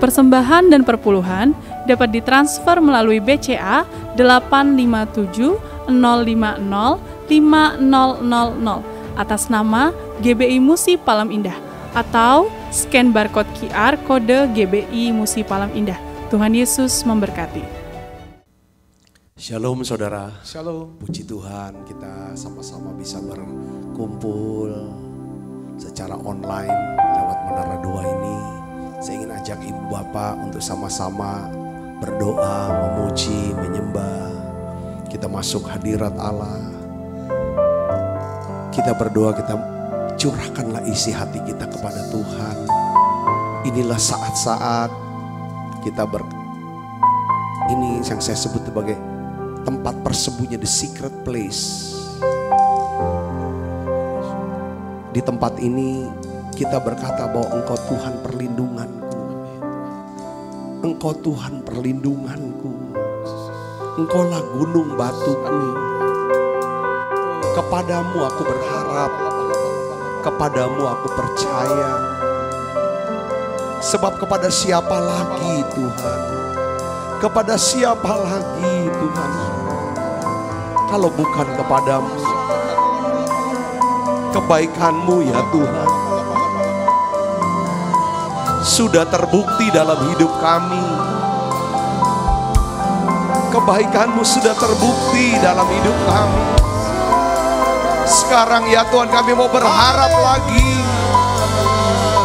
persembahan dan perpuluhan dapat ditransfer melalui BCA 857 050 5000 atas nama GBI Musi Palam Indah atau scan barcode QR kode GBI Musi Palam Indah. Tuhan Yesus memberkati. Shalom saudara. Shalom. Puji Tuhan kita sama-sama bisa berkumpul secara online lewat Menara Doa ini. Saya ingin ajak Ibu Bapak untuk sama-sama berdoa, memuji, menyembah. Kita masuk hadirat Allah. Kita berdoa, kita curahkanlah isi hati kita kepada Tuhan. Inilah saat-saat kita ini yang saya sebut sebagai tempat persembunyian, the secret place. Di tempat ini kita berkata bahwa Engkau Tuhan perlindunganku. Engkau Tuhan perlindunganku. Engkaulah gunung batuku. Kepadamu aku berharap. Kepadamu aku percaya. Sebab kepada siapa lagi Tuhan? Kepada siapa lagi Tuhan? Kalau bukan kepadamu. Kebaikan-Mu ya Tuhan sudah terbukti dalam hidup kami. Kebaikan-Mu sudah terbukti dalam hidup kami. Sekarang ya Tuhan kami mau berharap lagi.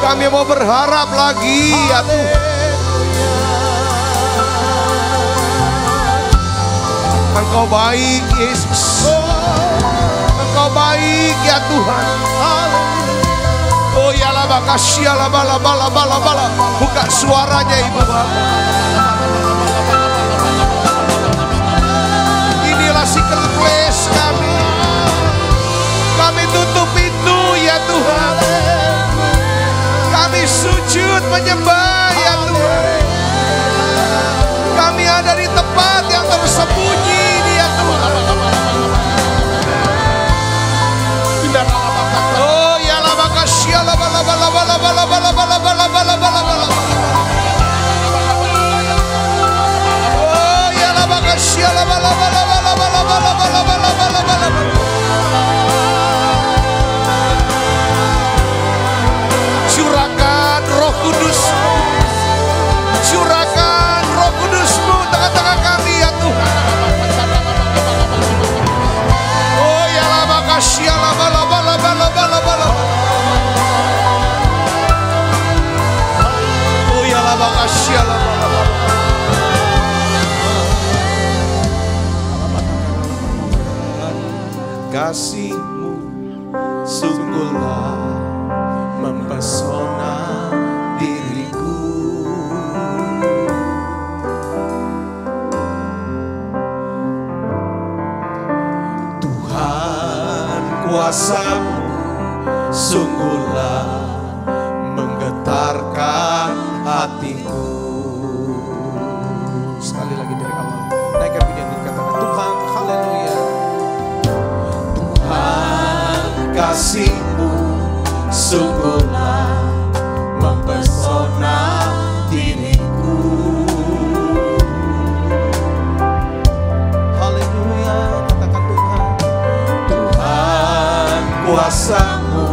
Kami mau berharap lagi ya Tuhan. Engkau baik Yesus. Engkau baik ya Tuhan. Oh ya laba kasih laba laba laba laba. Buka suaranya Ibu Bapak. Inilah secret place kami. Kami tutup pintu ya Tuhan. Kami sujud menyembah ya Tuhan. Kami ada di tempat yang tersembunyi ini ya Tuhan. Oh ya laba kasih laba laba laba laba laba laba laba laba laba laba. Oh ya laba kasih laba laba laba laba laba laba laba laba laba. Curahkan Roh Kudus. Curahkan Roh Kudus-Mu tengah-tengah kami ya Tuhan. Oh ya laba kasih laba laba laba laba laba laba. Oh ya laba kasih laba laba. Kasih-Mu sungguhlah mempesona diriku. Tuhan kuasa-Mu sungguhlah menggetarkan hatiku. Sekali lagi dari awal. Naikkan pujian dikatakan Tuhan, haleluya. Tuhan kasih-Mu sungguhlah mempesona diriku. Haleluya, katakan Tuhan. Tuhan kuasa-Mu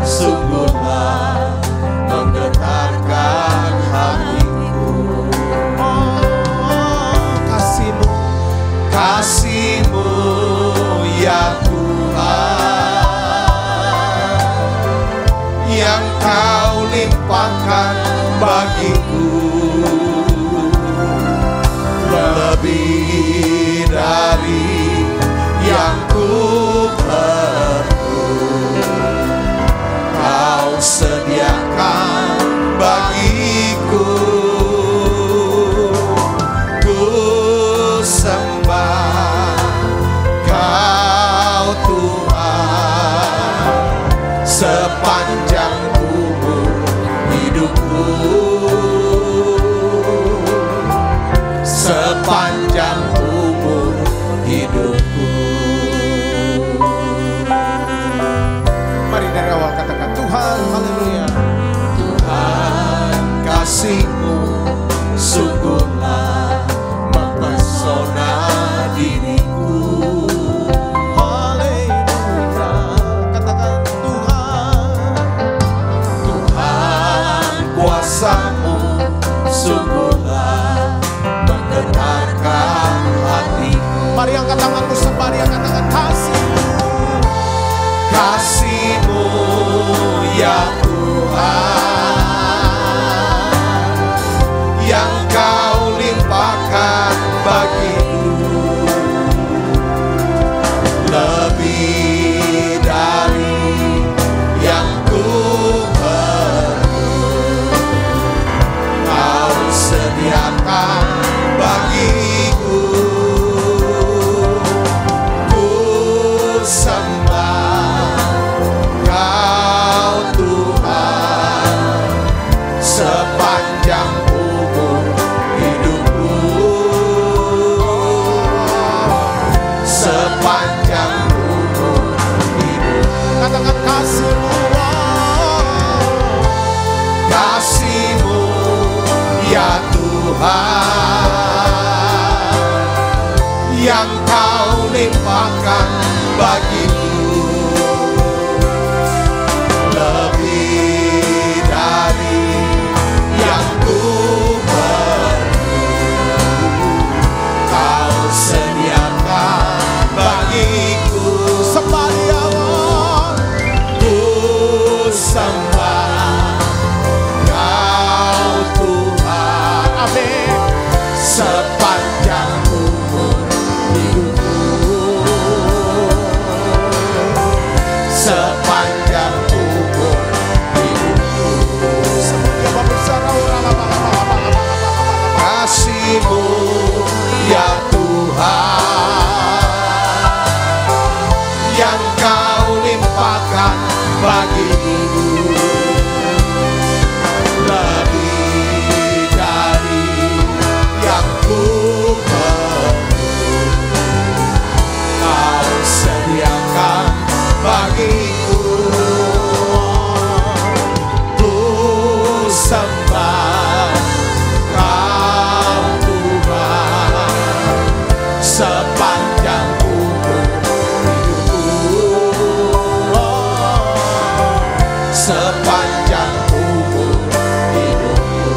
sungguhlah menggetarkan hatiku. Kasih-Mu, kasih-Mu ya Tuhan. tanganmu, sembah dia dengan kasih-Mu. Kasih-Mu ya Tuhan, yang Kau limpahkan bagiku, lebih dari yang ku perlu. Kau sediakan bagiku. Ku sembah Kau Tuhan sepanjang umur hidupku, sepanjang umur hidup. Katakan kasih-Mu, kasih-Mu ya Tuhan, yang Kau limpahkan bagiku, lebih dari yang ku perlu. Kau sediakan bagiku. Sembah Dia, ku sembah Kau Tuhan, amin, sepanjang umur hidupku, sepanjang umur hidupku. Kasih-Mu ya Tuhan, yang Kau limpahkan bagiku, lebih dari yang ku perlu. Kau sediakan bagiku. Ku sembah Kau Tuhan sepanjang umur hidupku, sepanjang umur hidupku.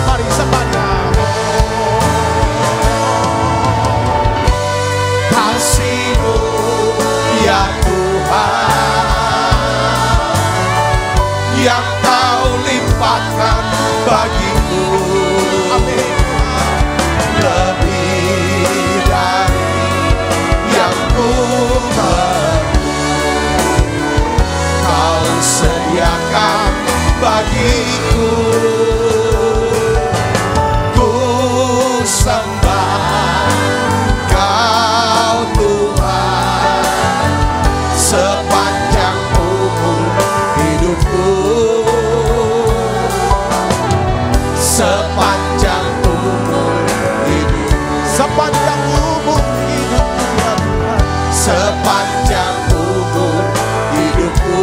Mari sembah Dia. Kasih-Mu ya Tuhan, yang Kau limpahkan bagiku, amin, lebih dari yang ku perlu. Kau sediakan bagiku. Ku sembah Kau Tuhan sepanjang umur hidupku, sepanjang umur hidup, sepanjang umur hidupku ya Tuhan, sepanjang umur hidupku,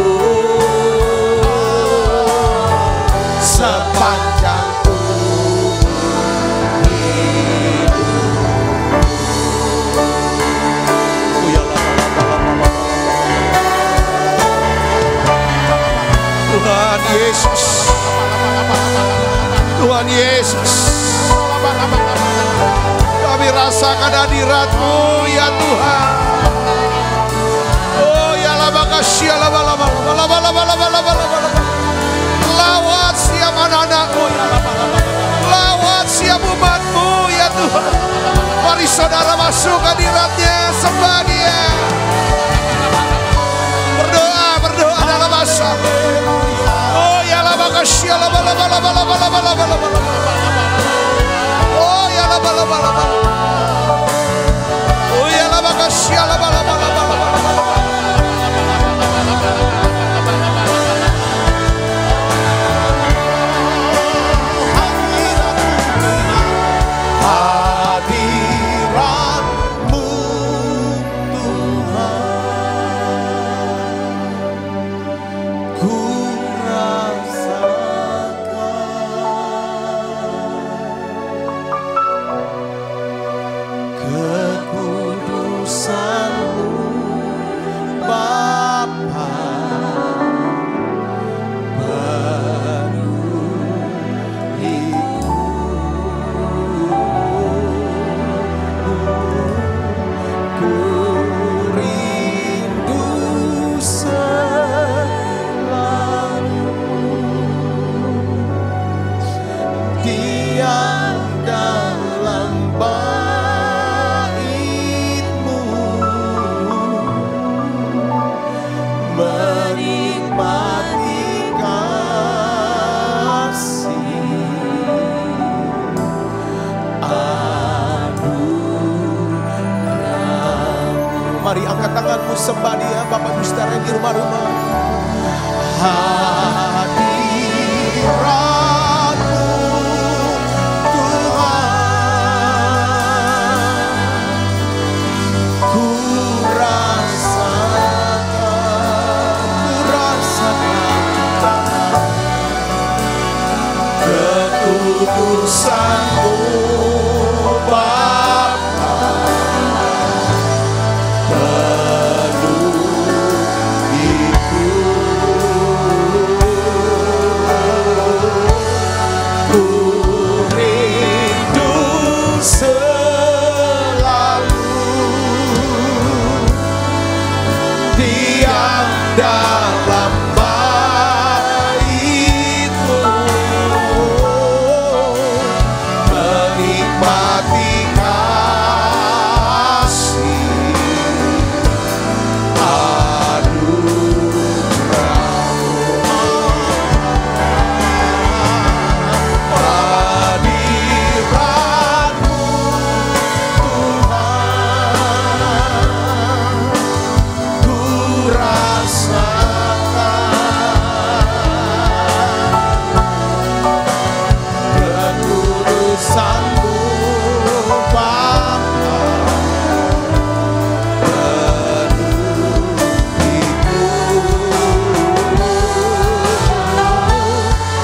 sepanjang umur hidupku. Tuhan Yesus, Tuhan Yesus, kami rasakan hadirat-Mu ya Tuhan. Oh ya labakasya laba-laba, lawat siap anak-anak-Mu ya laba-laba, lawat siap umat-Mu ya Tuhan. Mari saudara masuk hadirat-Nya, sembah Dia. Berdoa dalam bahasa. Oh ya labakasya laba-laba. Oh ya laba-laba. Oh ya labakasya laba-laba. Hadirat-Mu Tuhan. sembah Dia, Bapak Ibu Saudara yang di rumah-rumah. Hadirat-Mu Tuhan, ku rasakan kekudusan-Mu Bapa, penuh ku rindu selalu diam dalam bait-Mu, menikmati kasih hadirat-Mu Tuhan, ku rasakan kekudusan-Mu Bapa, penuh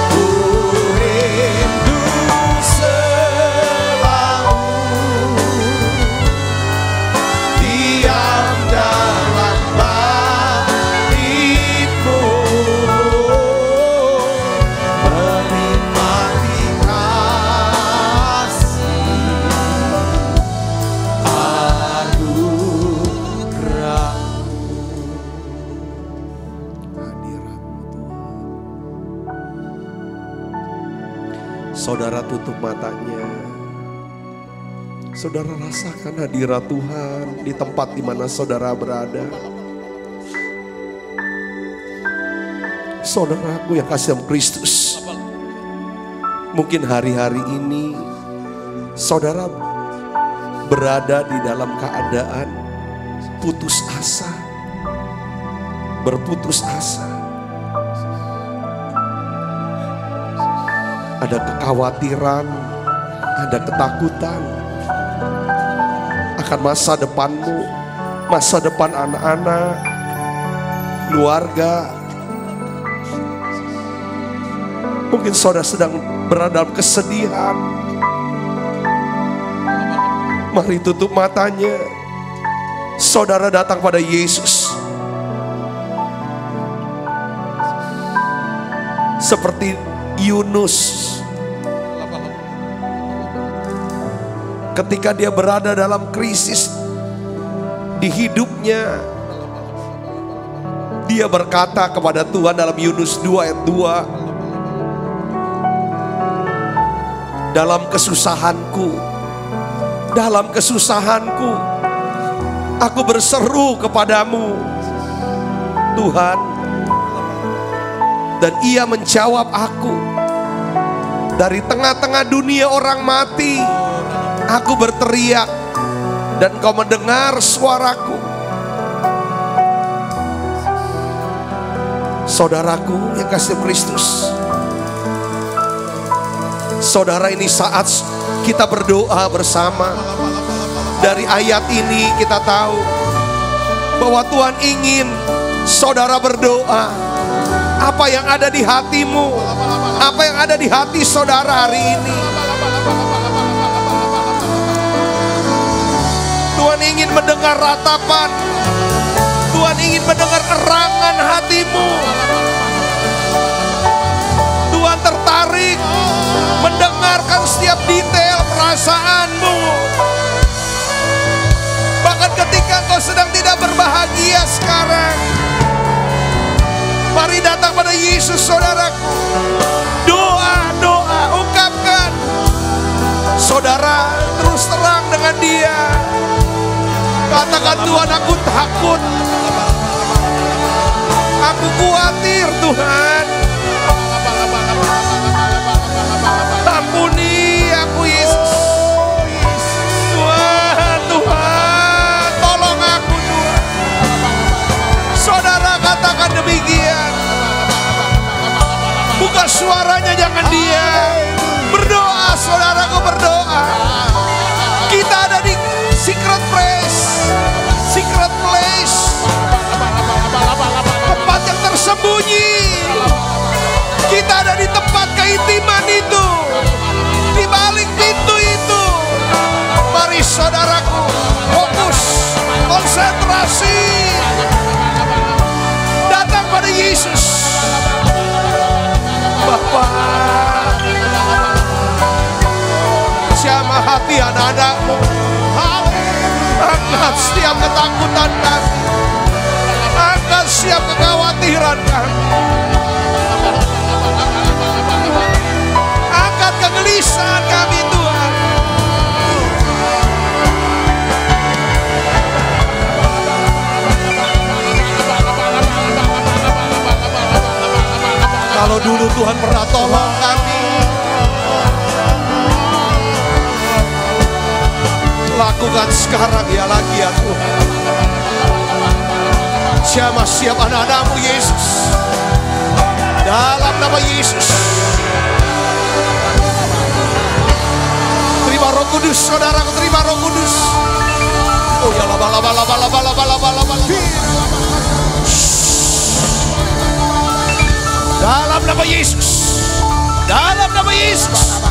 ku rindu selalu diam dalam bait-Mu, menikmati kasih anugerah-Mu. Hadirat-Mu Tuhan. Saudara tutup matanya. Saudara rasakan hadirat Tuhan di tempat di mana saudara berada. Saudaraku yang kasih dalam Kristus, mungkin hari-hari ini saudara berada di dalam keadaan putus asa, berputus asa. Ada kekhawatiran, ada ketakutan akan masa depanmu, masa depan anak-anak, keluarga. Mungkin saudara sedang berada dalam kesedihan. Mari tutup matanya. Saudara datang pada Yesus. Seperti Yunus, ketika dia berada dalam krisis di hidupnya, dia berkata kepada Tuhan dalam Yunus 2 ayat 2, dalam kesusahanku, aku berseru kepadamu, Tuhan, dan Ia menjawab aku. Dari tengah-tengah dunia orang mati, aku berteriak, dan Kau mendengar suaraku. Saudaraku yang kasih Kristus, saudara, ini saat kita berdoa bersama. Dari ayat ini kita tahu bahwa Tuhan ingin saudara berdoa. Apa yang ada di hatimu, apa yang ada di hati saudara hari ini, Tuhan ingin mendengar ratapan, Tuhan ingin mendengar erangan hatimu. Tuhan tertarik mendengarkan setiap detail perasaanmu. Bahkan ketika kau sedang tidak berbahagia sekarang, mari datang pada Yesus, saudaraku. Doa, ungkapkan. Saudara, terus terang dengan Dia. Katakan, Tuhan, aku takut, aku khawatir, Tuhan. Ampuni aku, Yesus. Tuhan, tolong aku, Tuhan. buka suaranya, jangan diam. Berdoa, saudaraku, berdoa. Kita ada di secret place, secret place, tempat yang tersembunyi. Kita ada di tempat keintiman itu, di balik pintu itu. Mari saudaraku, fokus, konsentrasi, datang pada Yesus. Bapa, jamah hati anak-anakmu, angkat setiap ketakutan kami, angkat setiap kekhawatiran kami, angkat kegelisahan kami Tuhan. Kalau dulu Tuhan pernah tolong kami, lakukan sekarang ya lagi ya Tuhan. Jamah siap anak-anakmu Yesus, dalam nama Yesus. Terima Roh Kudus, saudaraku, terima Roh Kudus. Oh ya laba. Dalam nama Yesus, dalam nama Yesus.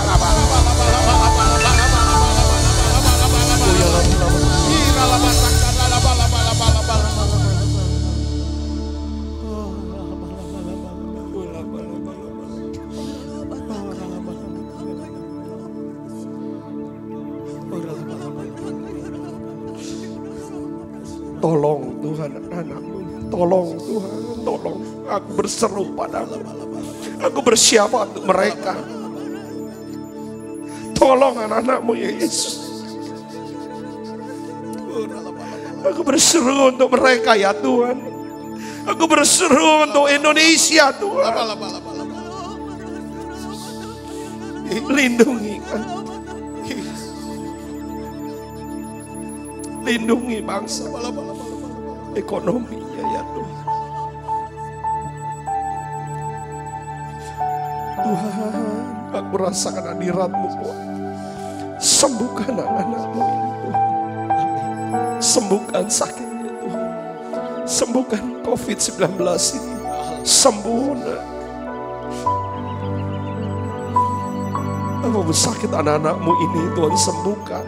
Tolong Tuhan anak-anakmu, tolong Tuhan, tolong. Aku berseru padamu, aku bersiapa untuk mereka. Tolong anak-anakmu ya Yesus. Aku berseru untuk mereka ya Tuhan. Aku berseru untuk Indonesia Tuhan. Lindungi kan, lindungi bangsa, ekonominya ya Tuhan. Tuhan, aku rasakan hadirat-Mu Tuhan. Sembuhkan anak-anak-Mu ini Tuhan. Sembuhkan sakitnya Tuhan. Sembuhkan COVID-19 ini. Sembuh. Apapun sakit anak-anak-Mu ini Tuhan, sembuhkan.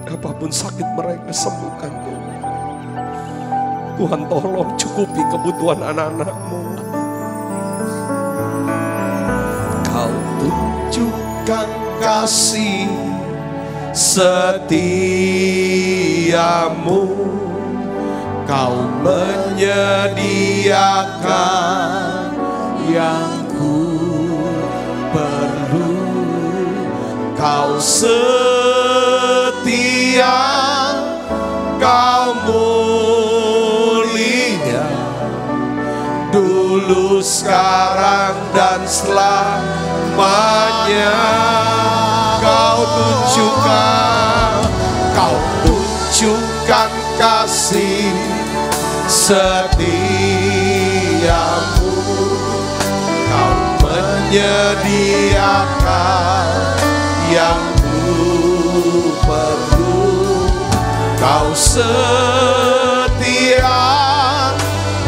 Apapun sakit mereka, sembuhkan Tuhan. Tuhan tolong cukupi kebutuhan anak-anak-Mu. Kau tunjukkan kasih setiamu, Kau menyediakan yang ku perlu. Kau setia, Kau mulia, dulu, sekarang, dan selamanya. Kau tunjukkan kasih setiamu, Kau menyediakan yang ku perlu. Kau setia,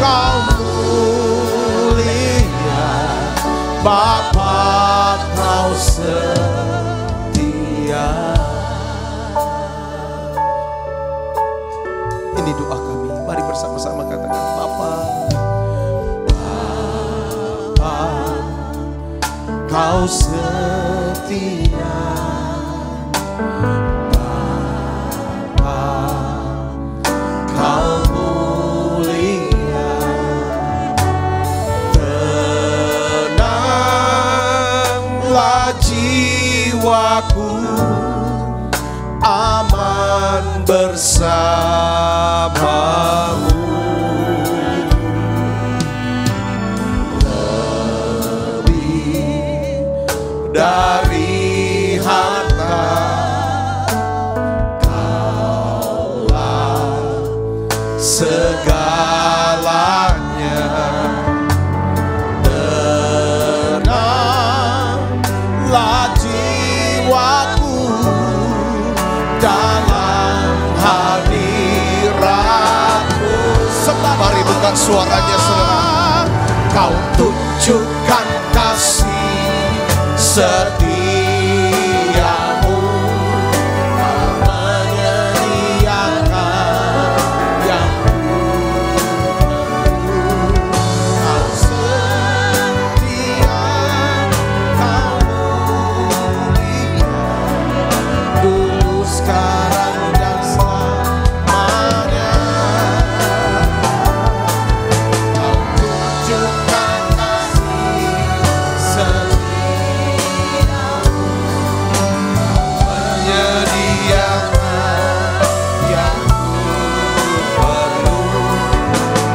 Kau mulia, Bapa, Kau setia. Ini doa kami, mari bersama-sama katakan, Bapa, Bapa, Kau setia. Bapa, Kau mulia. Tenanglah jiwaku, aman bersamamu. Lebih dari harta, Kaulah segalanya. suaranya saudara. Kau tunjukkan kasih setiamu, kau menyediakan yang kau setia, kau mulia, dulu sekarang dan selamanya. Kau tunjukkan kasih setiamu, kau menyediakan yang ku perlu.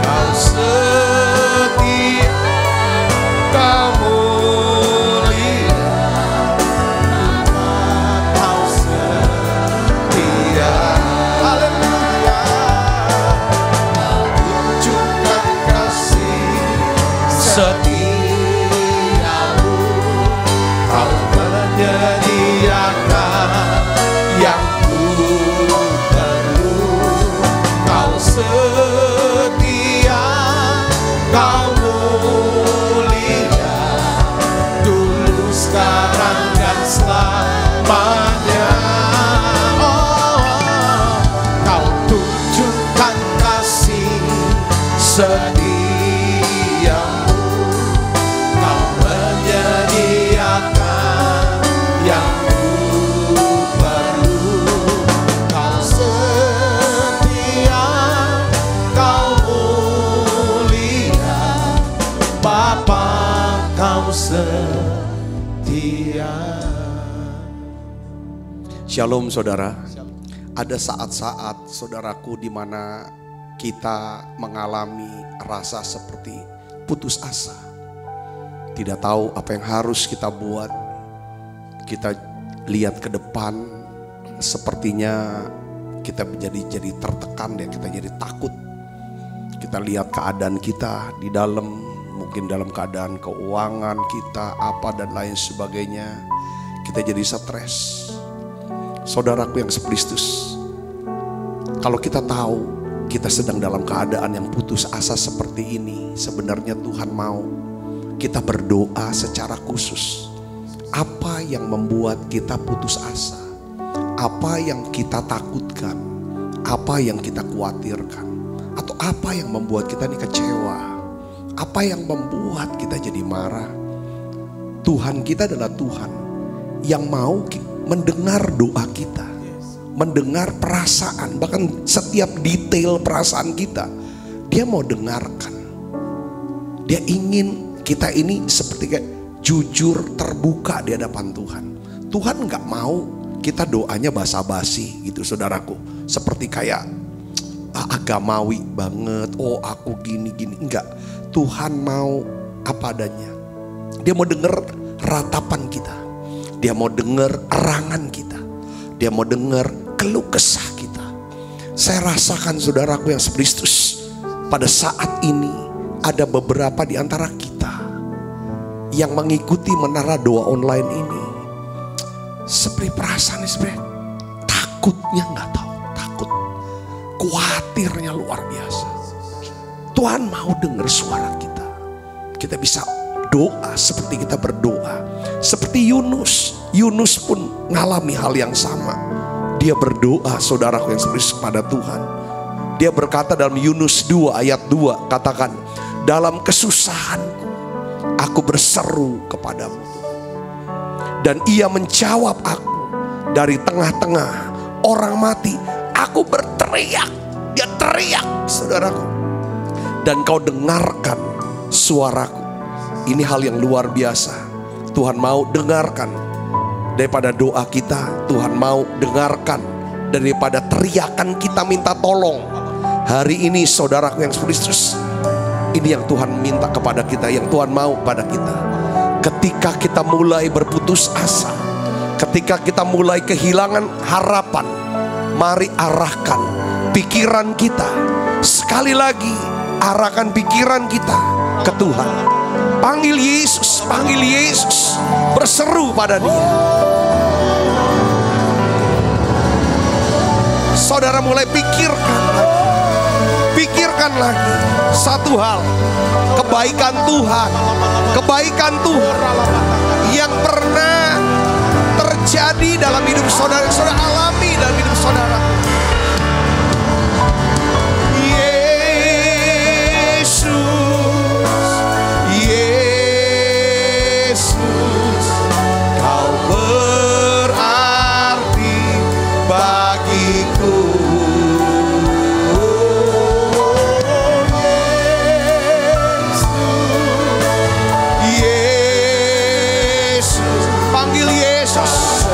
Kau setia, kau mulia, kau setia. Haleluya. Kau tunjukkan kasih setiamu, kau menyediakan yang ku perlu. Kau setia, kau mulia, dulu sekarang dan selamanya. Oh, kau tunjukkan kasih setiamu, kau menyediakan yang ku perlu. Kau setia, kau mulia, Bapa kau setia. Shalom saudara. Ada saat-saat saudaraku di mana kita mengalami rasa seperti putus asa. Tidak tahu apa yang harus kita buat. Kita lihat ke depan, sepertinya kita jadi tertekan dan kita jadi takut. Kita lihat keadaan kita di dalam, mungkin dalam keadaan keuangan kita apa dan lain sebagainya. Kita jadi stres. Saudaraku yang sekristus, kalau kita tahu kita sedang dalam keadaan yang putus asa seperti ini, sebenarnya Tuhan mau kita berdoa secara khusus. Apa yang membuat kita putus asa? Apa yang kita takutkan? Apa yang kita khawatirkan? Atau apa yang membuat kita ini kecewa? Apa yang membuat kita jadi marah? Tuhan kita adalah Tuhan yang mau mendengar doa kita, mendengar perasaan, bahkan setiap detail perasaan kita. Dia mau dengarkan. Dia ingin kita ini seperti kayak jujur, terbuka di hadapan Tuhan. Tuhan gak mau kita doanya basa-basi gitu saudaraku. Seperti kayak agamawi banget, oh aku gini-gini. Enggak, Tuhan mau apa adanya. Dia mau dengar ratapan kita. Dia mau dengar erangan kita. Dia mau dengar keluh kesah kita. Saya rasakan saudaraku yang sekristus, pada saat ini ada beberapa di antara kita yang mengikuti menara doa online ini. Seperti perasaan sebenarnya takutnya nggak tahu, takut, khawatirnya luar biasa. Tuhan mau dengar suara kita. Kita bisa doa seperti kita berdoa. Seperti Yunus. Yunus pun mengalami hal yang sama. Dia berdoa saudaraku yang sekristus kepada Tuhan. Dia berkata dalam Yunus 2 ayat 2, katakan, dalam kesusahanku aku berseru kepadamu, dan ia menjawab aku. Dari tengah-tengah orang mati aku berteriak. Dia teriak saudaraku, dan kau dengarkan suaraku. Ini hal yang luar biasa. Tuhan mau dengarkan daripada doa kita. Tuhan mau dengarkan daripada teriakan kita minta tolong. Hari ini saudaraku yang sekristus, ini yang Tuhan minta kepada kita, yang Tuhan mau pada kita. Ketika kita mulai berputus asa, ketika kita mulai kehilangan harapan, mari arahkan pikiran kita. Sekali lagi, arahkan pikiran kita ke Tuhan. Panggil Yesus, panggil Yesus, berseru pada Dia. Saudara mulai pikirkan lagi. Pikirkan lagi satu hal, kebaikan Tuhan yang pernah terjadi dalam hidup saudara, saudara alami dalam hidup saudara. Yesus, Kau berarti bagiku. Yesus, panggil Yesus.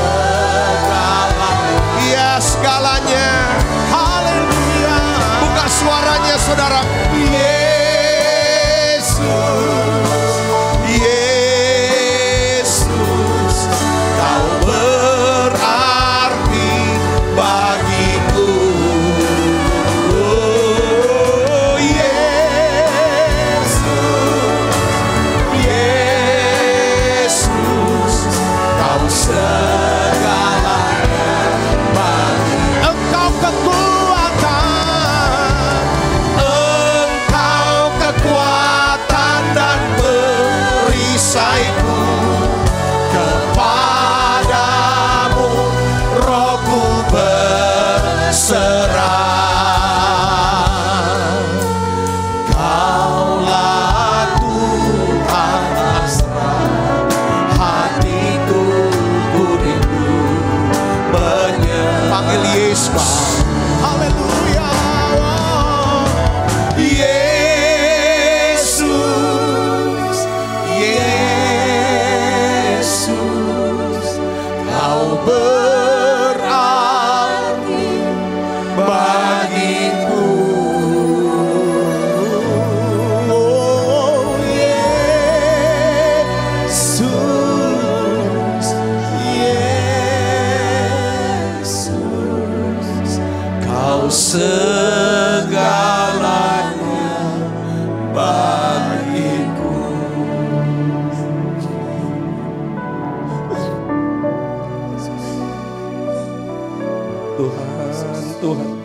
Iya, segalanya. Haleluya. Buka suaranya saudara.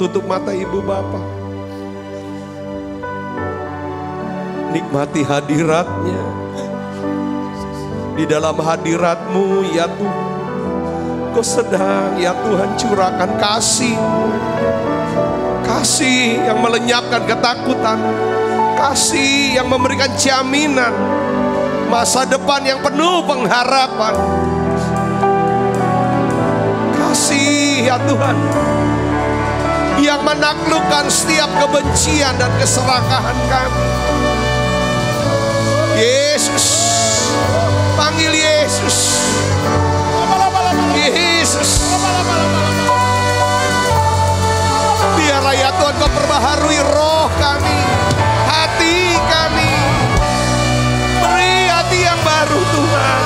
Tutup mata ibu bapak, nikmati hadiratnya. Di dalam hadiratmu ya Tuhan, Kau sedang ya Tuhan curahkan kasih, kasih yang melenyapkan ketakutan, kasih yang memberikan jaminan masa depan yang penuh pengharapan. Kasih ya Tuhan yang menaklukkan setiap kebencian dan keserakahan kami. Yesus, panggil Yesus. Yesus, biarlah ya Tuhan Kau perbaharui roh kami, hati kami. Beri hati yang baru Tuhan.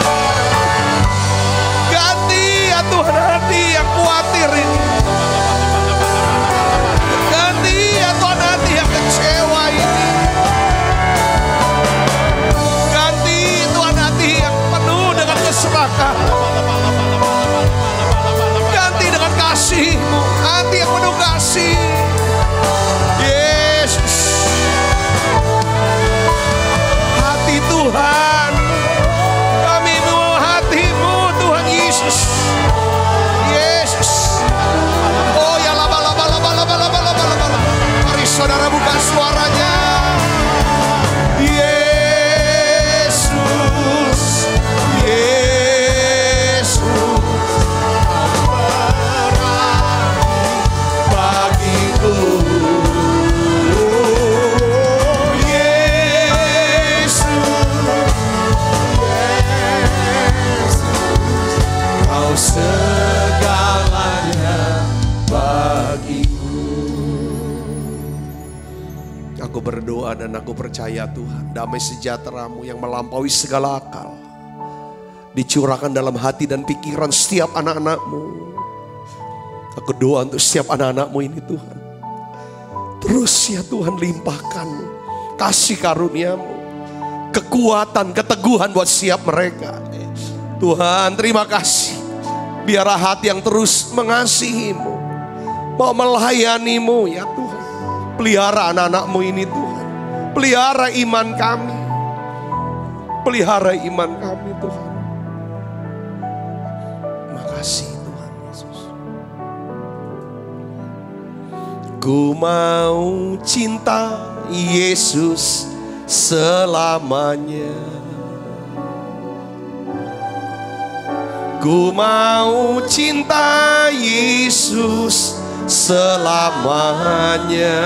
Ganti ya Tuhan hati yang khawatir ini. Kecewa ini, ganti Tuhan hati yang penuh dengan keserakahan, ganti dengan kasih-Mu, hati yang penuh kasih. Yesus, hati Tuhan, kami mau hati-Mu Tuhan Yesus. Yesus, oh ya laba. Saudara buka suaranya. Yesus, Yesus, bagiku. Yesus, Kau segalanya bagiku. Aku berdoa dan aku percaya Tuhan, damai sejahtera-Mu yang melampaui segala akal dicurahkan dalam hati dan pikiran setiap anak-anak-Mu. Aku doa untuk setiap anak-anak-Mu ini Tuhan, terus ya Tuhan limpahkan kasih karunia-Mu, kekuatan, keteguhan buat setiap mereka. Tuhan terima kasih, biarlah hati yang terus mengasihi-Mu, mau melayani-Mu ya Tuhan. Pelihara anak-anak-Mu ini Tuhan. Pelihara iman kami. Pelihara iman kami Tuhan. Makasih Tuhan Yesus. Ku mau cinta Yesus selamanya. Ku mau cinta Yesus selamanya.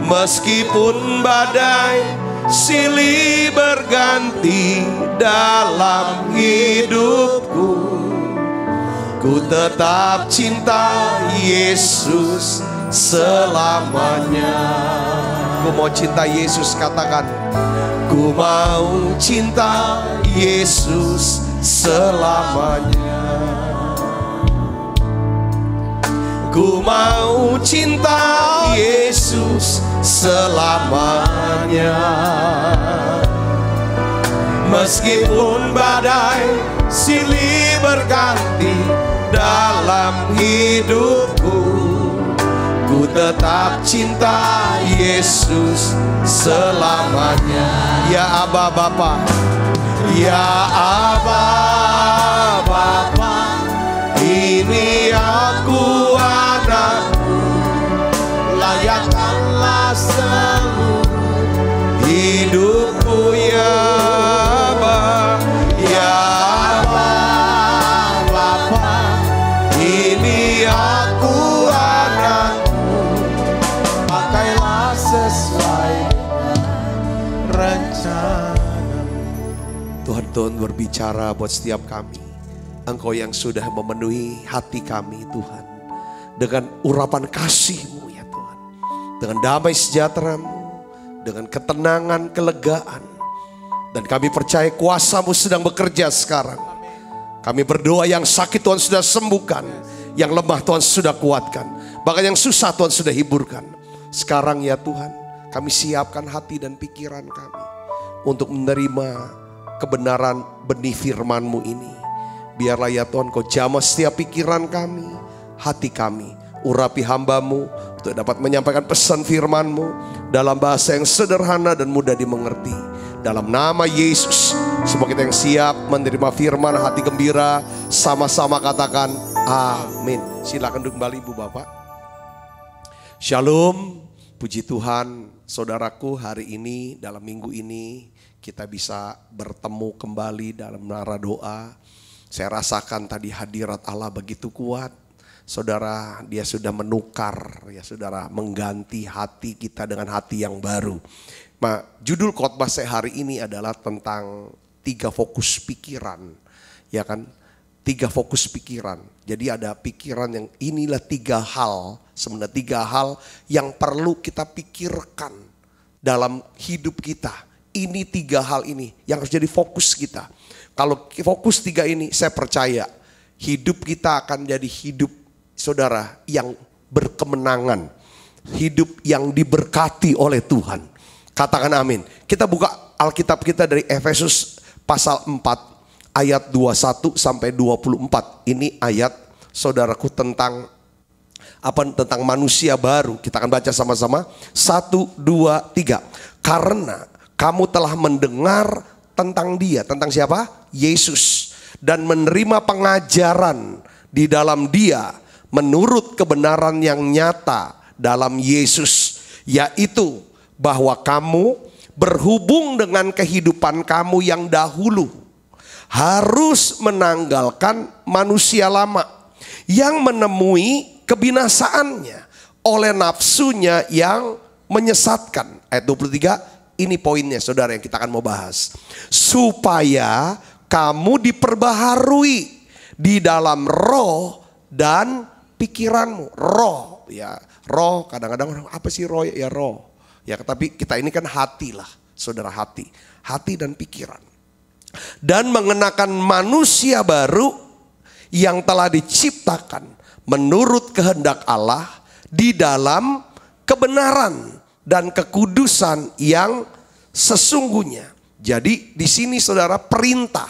Meskipun badai silih berganti dalam hidupku, ku tetap cinta Yesus selamanya. Ku mau cinta Yesus, katakan. Ku mau cinta Yesus selamanya. Ku mau cinta Yesus selamanya. Meskipun badai silih berganti dalam hidupku, ku tetap cinta Yesus selamanya. Ya Aba Bapa, ya Aba Bapa, ini aku anakmu, layakkanlah seluruh hidupku ya Aba, ya Aba Bapa, ini aku anakmu, pakailah sesuai rencana. Tuhan berbicara buat setiap kami. Engkau yang sudah memenuhi hati kami Tuhan, dengan urapan kasih-Mu ya Tuhan, dengan damai sejahtera-Mu, dengan ketenangan, kelegaan. Dan kami percaya kuasa-Mu sedang bekerja sekarang. Kami berdoa yang sakit Tuhan sudah sembuhkan, yang lemah Tuhan sudah kuatkan, bahkan yang susah Tuhan sudah hiburkan. Sekarang ya Tuhan, kami siapkan hati dan pikiran kami untuk menerima kebenaran benih firman-Mu ini. Biarlah ya Tuhan Kau jamah setiap pikiran kami, hati kami. Urapi hamba-Mu untuk dapat menyampaikan pesan firman-Mu dalam bahasa yang sederhana dan mudah dimengerti. Dalam nama Yesus, semua kita yang siap menerima firman, hati gembira, sama-sama katakan amin. Silakan duduk kembali Ibu Bapak. Shalom, puji Tuhan saudaraku, hari ini dalam minggu ini kita bisa bertemu kembali dalam menara doa. Saya rasakan tadi hadirat Allah begitu kuat. Saudara, Dia sudah menukar, ya saudara, mengganti hati kita dengan hati yang baru. Nah, judul khotbah saya hari ini adalah tentang 3 fokus pikiran. Ya kan? 3 fokus pikiran. Jadi ada pikiran yang inilah 3 hal. Sebenarnya 3 hal yang perlu kita pikirkan dalam hidup kita. Ini 3 hal ini yang harus jadi fokus kita. Kalau fokus 3 ini, saya percaya hidup kita akan jadi hidup saudara yang berkemenangan. Hidup yang diberkati oleh Tuhan. Katakan amin. Kita buka Alkitab kita dari Efesus pasal 4 ayat 21 sampai 24. Ini ayat saudaraku tentang tentang manusia baru. Kita akan baca sama-sama. 1, 2, 3. Karena kamu telah mendengar tentang Dia. Tentang siapa? Yesus. Dan menerima pengajaran di dalam Dia menurut kebenaran yang nyata dalam Yesus, yaitu bahwa kamu berhubung dengan kehidupan kamu yang dahulu harus menanggalkan manusia lama yang menemui kebinasaannya oleh nafsunya yang menyesatkan. Ayat 23, ini poinnya saudara yang kita akan mau bahas. Supaya kamu diperbaharui di dalam roh dan pikiranmu. Roh, ya roh kadang-kadang apa sih roh? Ya roh. Ya tapi kita ini kan hati lah saudara, hati dan pikiran. Dan mengenakan manusia baru yang telah diciptakan menurut kehendak Allah di dalam kebenaran dan kekudusan yang sesungguhnya. Jadi di sini saudara perintah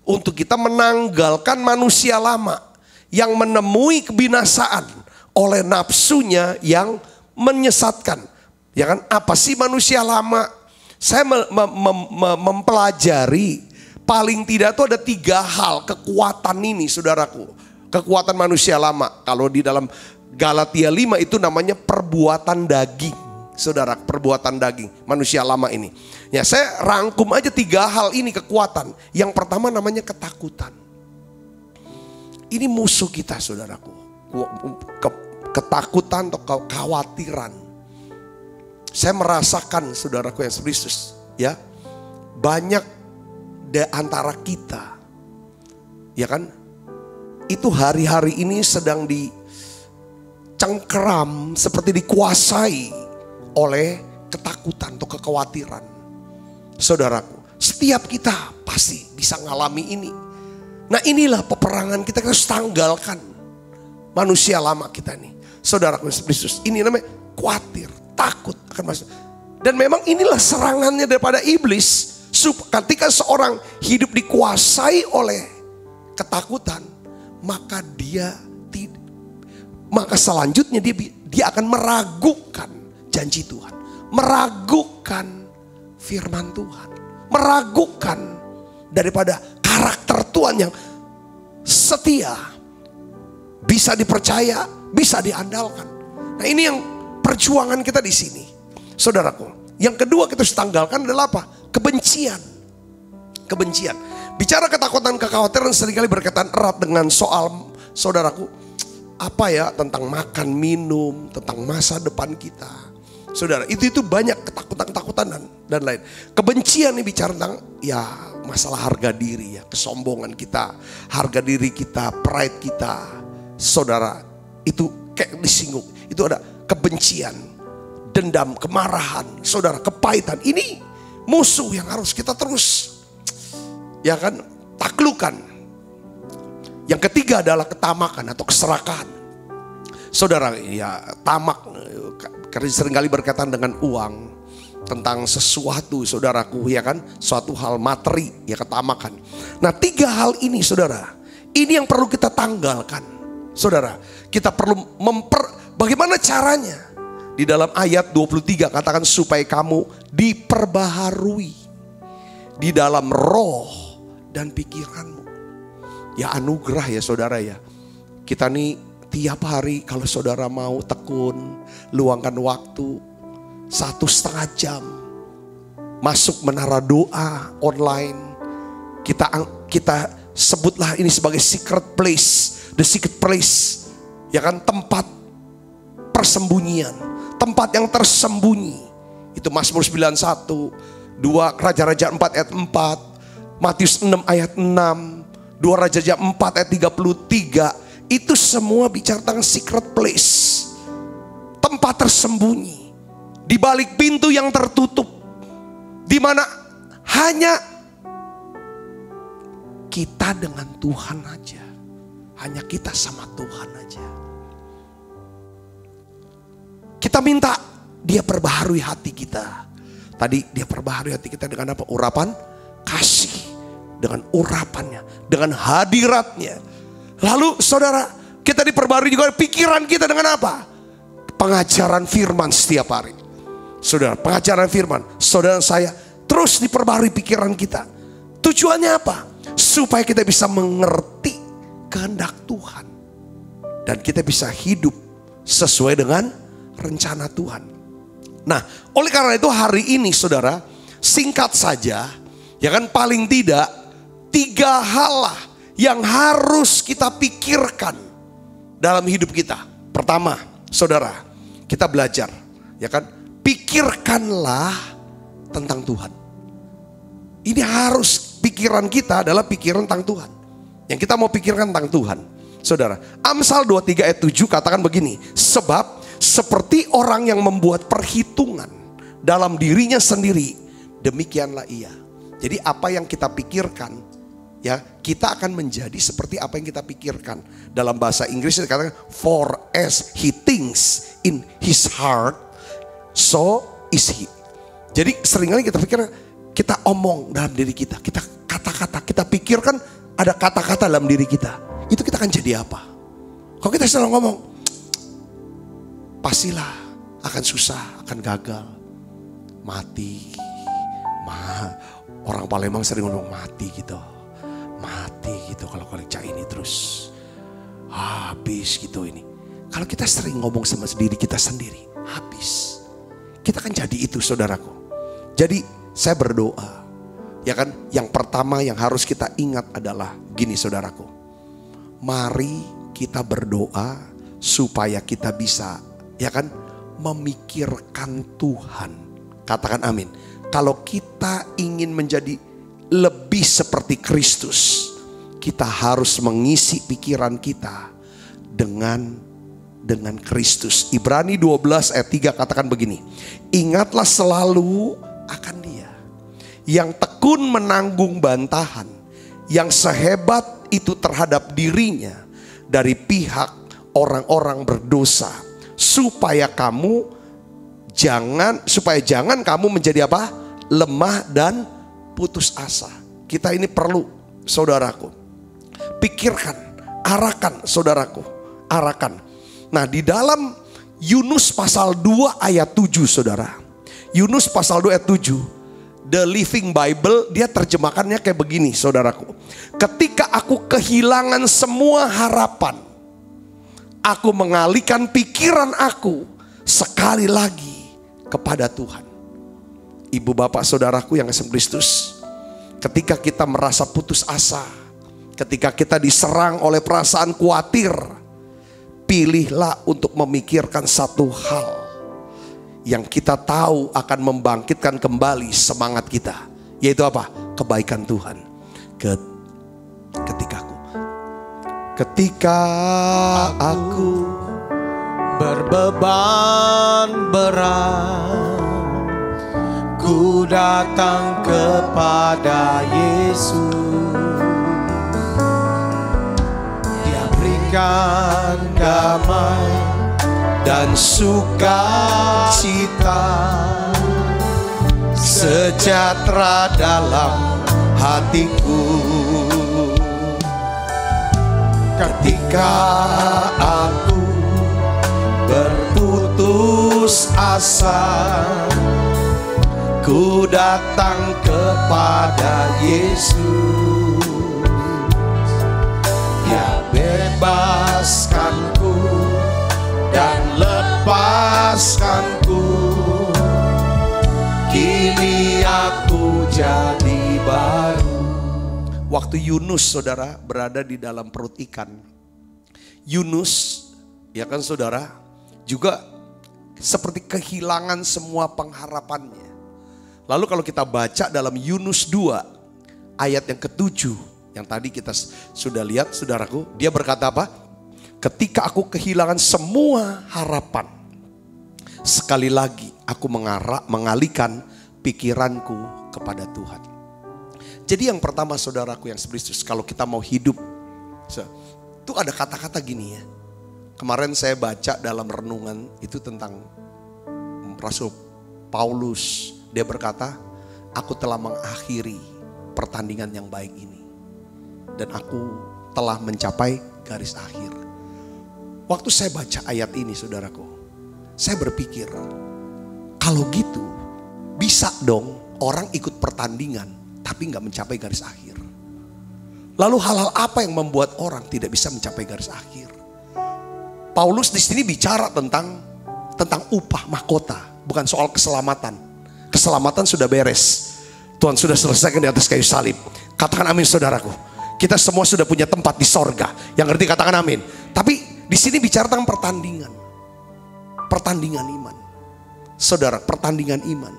untuk kita menanggalkan manusia lama yang menemui kebinasaan oleh nafsunya yang menyesatkan. Ya kan? Apa sih manusia lama? Saya mempelajari paling tidak itu ada 3 hal kekuatan ini, saudaraku. Kekuatan manusia lama. Kalau di dalam Galatia 5 itu namanya perbuatan daging. Saudara, perbuatan daging manusia lama ini. Ya, saya rangkum aja 3 hal ini kekuatan. Yang pertama namanya ketakutan. Ini musuh kita, saudaraku. Ketakutan atau kekhawatiran. Saya merasakan, saudaraku yang Kristus, ya, banyak di antara kita, ya kan, itu hari-hari ini sedang dicengkeram, seperti dikuasai oleh ketakutan atau kekhawatiran. Saudaraku, setiap kita pasti bisa ngalami ini. Nah, inilah peperangan kita harus tanggalkan manusia lama kita nih. Saudaraku Kristus, ini namanya khawatir, takut akan masuk. Dan memang inilah serangannya daripada iblis. Ketika seorang hidup dikuasai oleh ketakutan, maka maka selanjutnya dia akan meragukan janji Tuhan, meragukan firman Tuhan, meragukan daripada karakter Tuhan yang setia, bisa dipercaya, bisa diandalkan. Nah, ini yang perjuangan kita di sini, saudaraku. Yang kedua kita harus tanggalkan adalah apa? Kebencian. Kebencian. Bicara ketakutan, kekhawatiran seringkali berkaitan erat dengan soal, saudaraku, apa ya, tentang makan, minum, tentang masa depan kita. Saudara, itu banyak ketakutan dan lain. Kebencian ini bicara tentang ya masalah harga diri, ya, kesombongan kita, harga diri kita, pride kita. Saudara, itu kayak disinggung. Itu ada kebencian, dendam, kemarahan, saudara, kepahitan. Ini musuh yang harus kita terus, ya kan, taklukkan. Yang ketiga adalah ketamakan atau keserakahan. Saudara, ya, tamak karena seringkali berkaitan dengan uang, tentang sesuatu, saudaraku, ya kan, suatu hal materi, ya, ketamakan. Nah, 3 hal ini, saudara, ini yang perlu kita tanggalkan. Saudara, kita perlu bagaimana caranya? Di dalam ayat 23 katakan supaya kamu diperbaharui di dalam roh dan pikiranmu. Ya, anugerah ya saudara ya. Kita nih tiap hari kalau saudara mau tekun, luangkan waktu 1,5 jam. Masuk menara doa online. Kita sebutlah ini sebagai secret place. The secret place. Ya kan, tempat persembunyian. Tempat yang tersembunyi. Itu Mazmur 91. 2 Raja-Raja 4 ayat 4. Matius 6 ayat 6. 2 Raja-Raja 4 ayat 33. Itu semua bicara tentang secret place. Tempat tersembunyi. Di balik pintu yang tertutup. Di mana hanya kita dengan Tuhan aja. Hanya kita sama Tuhan aja. Kita minta dia perbaharui hati kita. Tadi dia perbaharui hati kita dengan apa? Urapan kasih. Dengan urapannya. Dengan hadiratnya. Lalu saudara, kita diperbarui juga pikiran kita dengan apa? Pengajaran firman setiap hari. Saudara, pengajaran firman. Saudara saya terus diperbarui pikiran kita. Tujuannya apa? Supaya kita bisa mengerti kehendak Tuhan. Dan kita bisa hidup sesuai dengan rencana Tuhan. Nah, oleh karena itu hari ini saudara, singkat saja, ya kan, paling tidak 3 hal lah yang harus kita pikirkan dalam hidup kita. Pertama, saudara, kita belajar, ya kan, pikirkanlah tentang Tuhan. Ini harus pikiran kita adalah pikiran tentang Tuhan. Yang kita mau pikirkan tentang Tuhan. Saudara, Amsal 23 ayat 7 katakan begini, sebab seperti orang yang membuat perhitungan dalam dirinya sendiri, demikianlah ia. Jadi apa yang kita pikirkan, ya, kita akan menjadi seperti apa yang kita pikirkan. Dalam bahasa Inggris dikatakan, for as he thinks in his heart, so is he. Jadi seringkali kita pikir, kita omong dalam diri kita, kita kata-kata, kita pikirkan ada kata-kata dalam diri kita. Itu kita akan jadi apa? Kalau kita selalu ngomong, pastilah akan susah, akan gagal, mati. Orang Palembang sering ngomong mati gitu kalau gereja ini terus habis gitu ini. Kalau kita sering ngomong sama diri kita sendiri, habis. Kita kan jadi itu, saudaraku. Jadi saya berdoa, ya kan, yang pertama yang harus kita ingat adalah gini, saudaraku. Mari kita berdoa supaya kita bisa, ya kan, memikirkan Tuhan. Katakan amin. Kalau kita ingin menjadi lebih seperti Kristus, kita harus mengisi pikiran kita dengan Kristus. Ibrani 12 ayat 3 katakan begini. Ingatlah selalu akan Dia yang tekun menanggung bantahan, yang sehebat itu terhadap dirinya dari pihak orang-orang berdosa, supaya jangan kamu menjadi apa? Lemah dan putus asa. Kita ini perlu, saudaraku, pikirkan, arahkan, saudaraku, arahkan. Nah, di dalam Yunus pasal 2 ayat 7, saudara. Yunus pasal 2 ayat 7, The Living Bible, dia terjemahkannya kayak begini, saudaraku. Ketika aku kehilangan semua harapan, aku mengalihkan pikiran aku sekali lagi kepada Tuhan. Ibu bapak saudaraku yang kasih Kristus, ketika kita merasa putus asa, ketika kita diserang oleh perasaan khawatir, pilihlah untuk memikirkan satu hal yang kita tahu akan membangkitkan kembali semangat kita, yaitu apa? Kebaikan Tuhan. Ketika aku berbeban berat, ku datang kepada Yesus. Dia berikan damai dan sukacita, sejahtera dalam hatiku. Ketika aku berputus asa, ku datang kepada Yesus. Dia bebaskanku dan lepaskanku. Kini aku jadi baru. Waktu Yunus, saudara, berada di dalam perut ikan, Yunus, ya kan saudara, juga seperti kehilangan semua pengharapannya. Lalu kalau kita baca dalam Yunus 2 ayat yang ke-7, yang tadi kita sudah lihat, saudaraku, dia berkata apa? Ketika aku kehilangan semua harapan, sekali lagi aku mengalihkan pikiranku kepada Tuhan. Jadi yang pertama, saudaraku yang Kristus, kalau kita mau hidup, itu ada kata-kata gini ya. Kemarin saya baca dalam renungan itu tentang Rasul Paulus. Dia berkata, aku telah mengakhiri pertandingan yang baik ini, dan aku telah mencapai garis akhir. Waktu saya baca ayat ini, saudaraku, saya berpikir, kalau gitu bisa dong orang ikut pertandingan tapi gak mencapai garis akhir. Lalu hal-hal apa yang membuat orang tidak bisa mencapai garis akhir? Paulus di sini bicara tentang upah mahkota, bukan soal keselamatan. Keselamatan sudah beres. Tuhan sudah selesaikan di atas kayu salib. Katakan amin, saudaraku. Kita semua sudah punya tempat di sorga. Yang ngerti katakan amin. Tapi di sini bicara tentang pertandingan. Pertandingan iman. Saudara, pertandingan iman.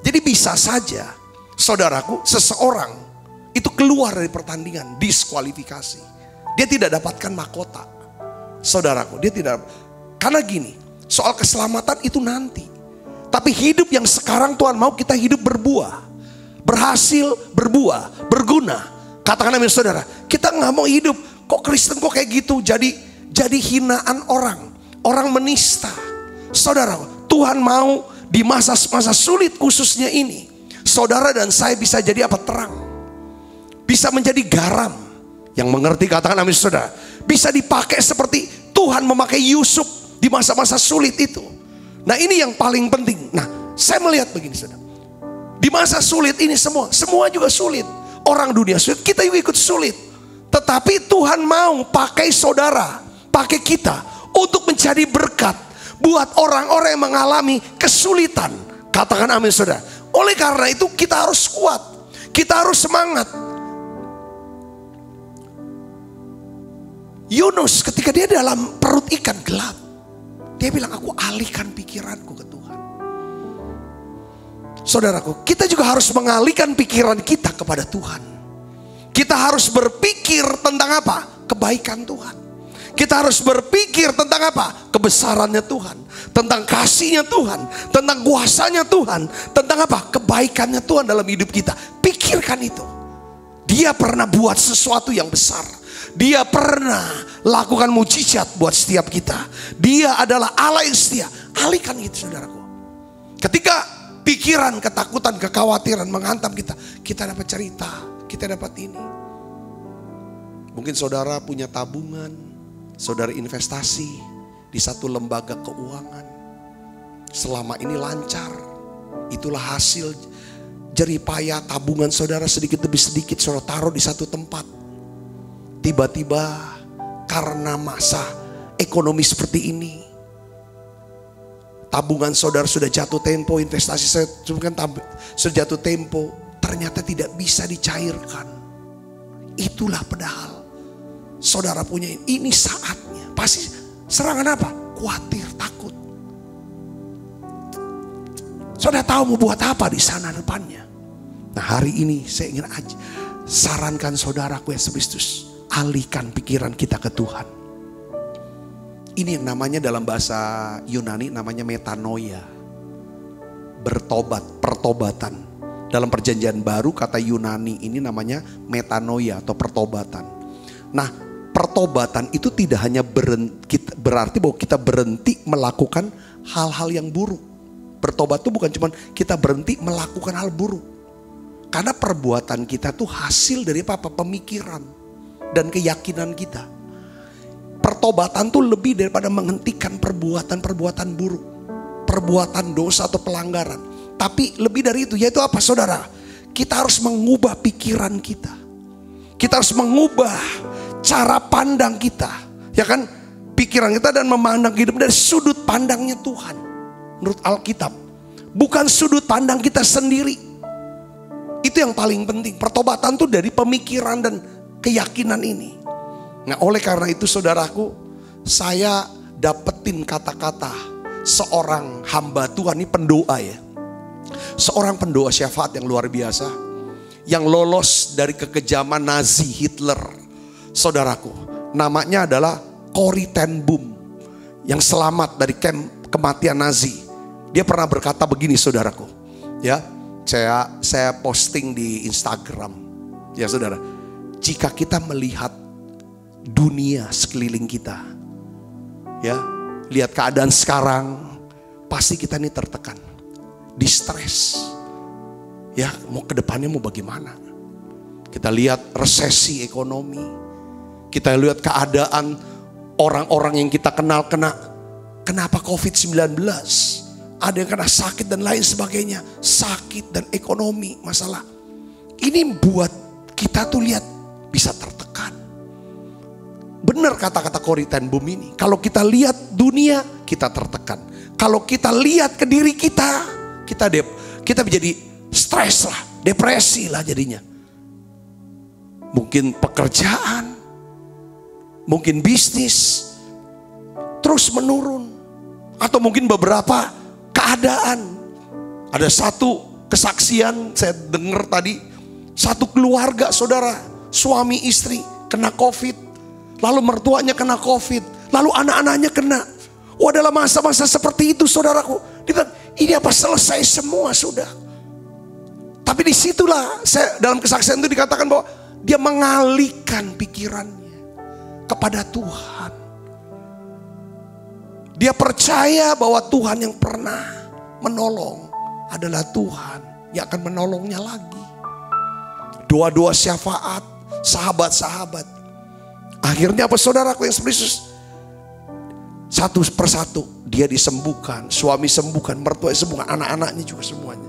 Jadi bisa saja, saudaraku, seseorang itu keluar dari pertandingan, diskualifikasi. Dia tidak dapatkan mahkota. Saudaraku, dia tidak. Karena gini, soal keselamatan itu nanti. Tapi hidup yang sekarang Tuhan mau kita hidup berbuah, berhasil, berbuah, berguna. Katakan amin, saudara. Kita nggak mau hidup, kok Kristen kok kayak gitu, jadi hinaan orang menista. Saudara, Tuhan mau di masa-masa sulit khususnya ini, saudara dan saya bisa jadi apa? Terang. Bisa menjadi garam yang mengerti, katakan amin, saudara. Bisa dipakai seperti Tuhan memakai Yusuf di masa-masa sulit itu. Nah ini yang paling penting. Nah saya melihat begini saudara. Di masa sulit ini semua juga sulit. Orang dunia sulit, kita juga ikut sulit. Tetapi Tuhan mau pakai saudara, pakai kita untuk menjadi berkat buat orang-orang yang mengalami kesulitan. Katakan amin saudara. Oleh karena itu kita harus kuat, kita harus semangat. Yunus ketika dia dalam perut ikan gelap, dia bilang aku alihkan pikiranku ke Tuhan. Saudaraku, kita juga harus mengalihkan pikiran kita kepada Tuhan. Kita harus berpikir tentang apa? Kebaikan Tuhan. Kita harus berpikir tentang apa? Kebesarannya Tuhan. Tentang kasihnya Tuhan. Tentang kuasanya Tuhan. Tentang apa? Kebaikannya Tuhan dalam hidup kita. Pikirkan itu. Dia pernah buat sesuatu yang besar. Dia pernah lakukan mujizat buat setiap kita. Dia adalah Allah yang setia. Alihkan itu saudaraku. Ketika pikiran, ketakutan, kekhawatiran menghantam kita, kita dapat cerita, kita dapat ini. Mungkin saudara punya tabungan, saudara investasi di satu lembaga keuangan. Selama ini lancar. Itulah hasil jeripaya tabungan saudara sedikit demi sedikit saudara taruh di satu tempat. Tiba-tiba karena masa ekonomi seperti ini, tabungan saudara sudah jatuh tempo, investasi saya sudah jatuh tempo, ternyata tidak bisa dicairkan. Itulah padahal saudara punya ini saatnya. Pasti serangan apa? Khawatir, takut. Saudara tahu mau buat apa di sana depannya. Nah hari ini saya ingin sarankan saudaraku Yesus Kristus, alihkan pikiran kita ke Tuhan. Ini yang namanya dalam bahasa Yunani namanya metanoia. Bertobat, pertobatan. Dalam perjanjian baru kata Yunani ini namanya metanoia atau pertobatan. Nah pertobatan itu tidak hanya berarti bahwa kita berhenti melakukan hal-hal yang buruk. Bertobat itu bukan cuma kita berhenti melakukan hal buruk. Karena perbuatan kita tuh hasil dari apa? Pemikiran dan keyakinan kita. Pertobatan tuh lebih daripada menghentikan perbuatan-perbuatan buruk, perbuatan dosa atau pelanggaran. Tapi lebih dari itu, yaitu apa saudara? Kita harus mengubah pikiran kita. Kita harus mengubah cara pandang kita. Ya kan? Pikiran kita dan memandang hidup dari sudut pandangnya Tuhan. Menurut Alkitab. Bukan sudut pandang kita sendiri. Itu yang paling penting. Pertobatan tuh dari pemikiran dan keyakinan ini. Nah oleh karena itu saudaraku, saya dapetin kata-kata seorang hamba Tuhan, ini pendoa ya. Seorang pendoa syafaat yang luar biasa. Yang lolos dari kekejaman Nazi Hitler. Saudaraku, namanya adalah Corrie ten Boom. Yang selamat dari kamp kematian Nazi. Dia pernah berkata begini saudaraku. Ya, saya posting di Instagram. Ya saudara. Jika kita melihat dunia sekeliling kita, ya, lihat keadaan sekarang, pasti kita ini tertekan, distres, ya, mau ke depannya mau bagaimana? Kita lihat resesi ekonomi, kita lihat keadaan orang-orang yang kita kenal kenapa COVID-19, ada yang kena sakit dan lain sebagainya, sakit dan ekonomi, masalah. Ini buat kita tuh lihat bisa tertekan. Benar kata-kata Corrie ten Boom ini. Kalau kita lihat dunia, kita tertekan. Kalau kita lihat ke diri kita, kita menjadi stres lah, depresi lah jadinya. Mungkin pekerjaan, mungkin bisnis terus menurun, atau mungkin beberapa keadaan. Ada satu kesaksian saya dengar tadi, satu keluarga saudara, suami istri kena COVID, lalu mertuanya kena COVID, lalu anak-anaknya kena. Wah dalam masa-masa seperti itu saudaraku, ini apa selesai semua sudah. Tapi disitulah saya dalam kesaksian itu dikatakan bahwa dia mengalihkan pikirannya kepada Tuhan. Dia percaya bahwa Tuhan yang pernah menolong adalah Tuhan yang akan menolongnya lagi. Doa-doa syafaat, sahabat-sahabat. Akhirnya apa saudaraku yang Yesus? Satu persatu dia disembuhkan, suami sembuhkan, mertua sembuhkan, anak-anaknya juga semuanya.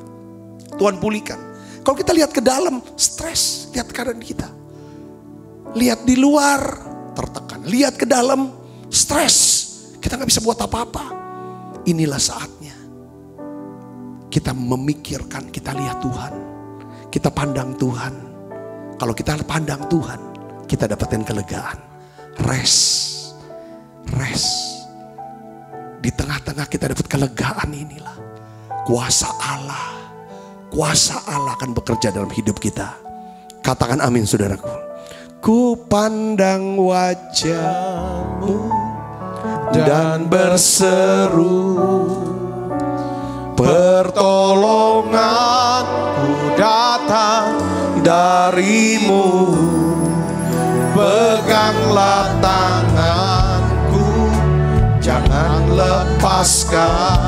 Tuhan pulihkan. Kalau kita lihat ke dalam, stres, lihat keadaan kita. Lihat di luar, tertekan. Lihat ke dalam, stres. Kita gak bisa buat apa-apa. Inilah saatnya kita memikirkan, kita lihat Tuhan. Kita pandang Tuhan. Kalau kita pandang Tuhan, kita dapatkan kelegaan. Rest. Di tengah-tengah kita dapat kelegaan inilah. Kuasa Allah akan bekerja dalam hidup kita. Katakan amin saudaraku. Ku pandang wajah-Mu dan berseru, pertolonganku datang dari-Mu. Peganglah tanganku, jangan lepaskan.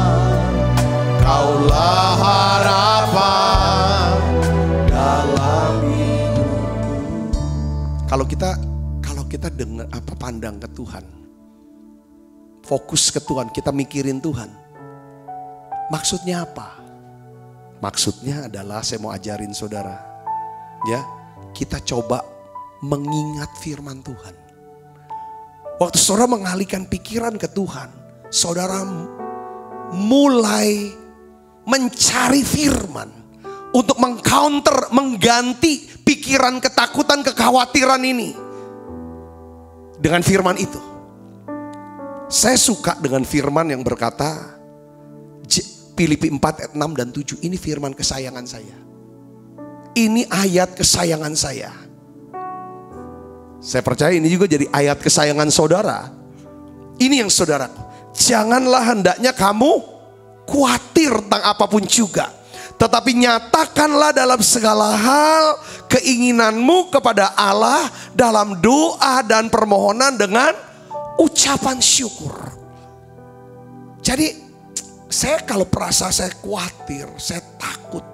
Kaulah harapan dalam hidupku. Kalau kita dengar pandang ke Tuhan, fokus ke Tuhan, kita mikirin Tuhan. Maksudnya apa? Maksudnya adalah saya mau ajarin saudara, ya, kita coba mengingat firman Tuhan. Waktu saudara mengalihkan pikiran ke Tuhan, saudara mulai mencari firman untuk mengcounter, mengganti pikiran ketakutan, kekhawatiran ini dengan firman itu. Saya suka dengan firman yang berkata, Filipi 4 ayat 6 dan 7, ini firman kesayangan saya. Ini ayat kesayangan saya. Saya percaya ini juga jadi ayat kesayangan saudara. Ini yang saudaraku, janganlah hendaknya kamu khawatir tentang apapun juga, tetapi nyatakanlah dalam segala hal keinginanmu kepada Allah dalam doa dan permohonan dengan ucapan syukur. Jadi saya kalau perasa saya khawatir, saya takut,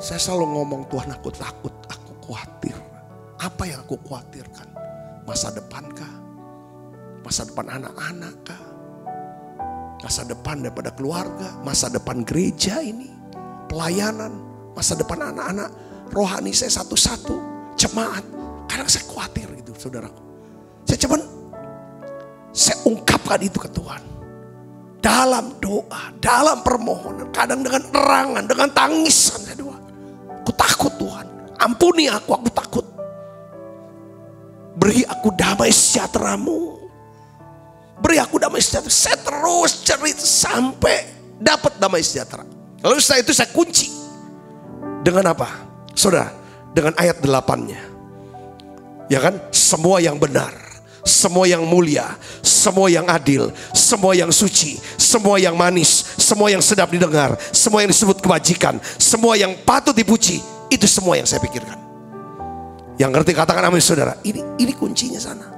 saya selalu ngomong, Tuhan aku takut, aku khawatir. Apa yang aku khawatirkan? Masa depan kah? Masa depan anak-anak kah? Masa depan daripada keluarga? Masa depan gereja ini? Pelayanan? Masa depan anak-anak rohani saya satu-satu? Jemaat? Kadang saya khawatir gitu saudaraku. Saya ungkapkan itu ke Tuhan. Dalam doa, dalam permohonan, kadang dengan erangan, dengan tangisan saya doa. Aku takut Tuhan, ampuni aku takut. Beri aku damai sejahtera-Mu. Beri aku damai sejahtera. Saya terus cerita sampai dapat damai sejahtera. Lalu setelah itu saya kunci. Dengan apa? Saudara, dengan ayat 8-nya. Ya kan? Semua yang benar, semua yang mulia, semua yang adil, semua yang suci, semua yang manis, semua yang sedap didengar, semua yang disebut kebajikan, semua yang patut dipuji, itu semua yang saya pikirkan. Yang ngerti katakan amin saudara. Ini kuncinya sana.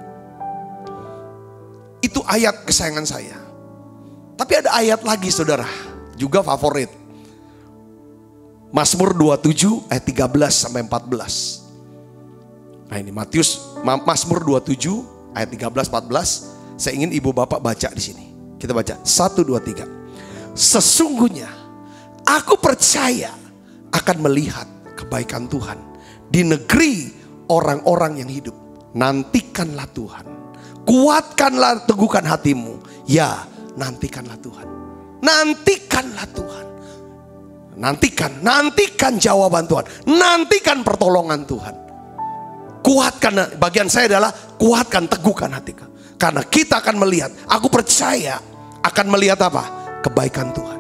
Itu ayat kesayangan saya. Tapi ada ayat lagi saudara, juga favorit. Mazmur 27 ayat 13 sampai 14. Nah ini Mazmur 27 ayat 13 14. Saya ingin ibu bapak baca di sini. Kita baca 1 2 3. Sesungguhnya aku percaya akan melihat kebaikan Tuhan di negeri orang-orang yang hidup. Nantikanlah Tuhan. Kuatkanlah, teguhkan hatimu. Ya, nantikanlah Tuhan. Nantikanlah Tuhan. Nantikan jawaban Tuhan. Nantikan pertolongan Tuhan. Kuatkan, bagian saya adalah kuatkan, teguhkan hatiku. Karena kita akan melihat, aku percaya akan melihat apa? Kebaikan Tuhan.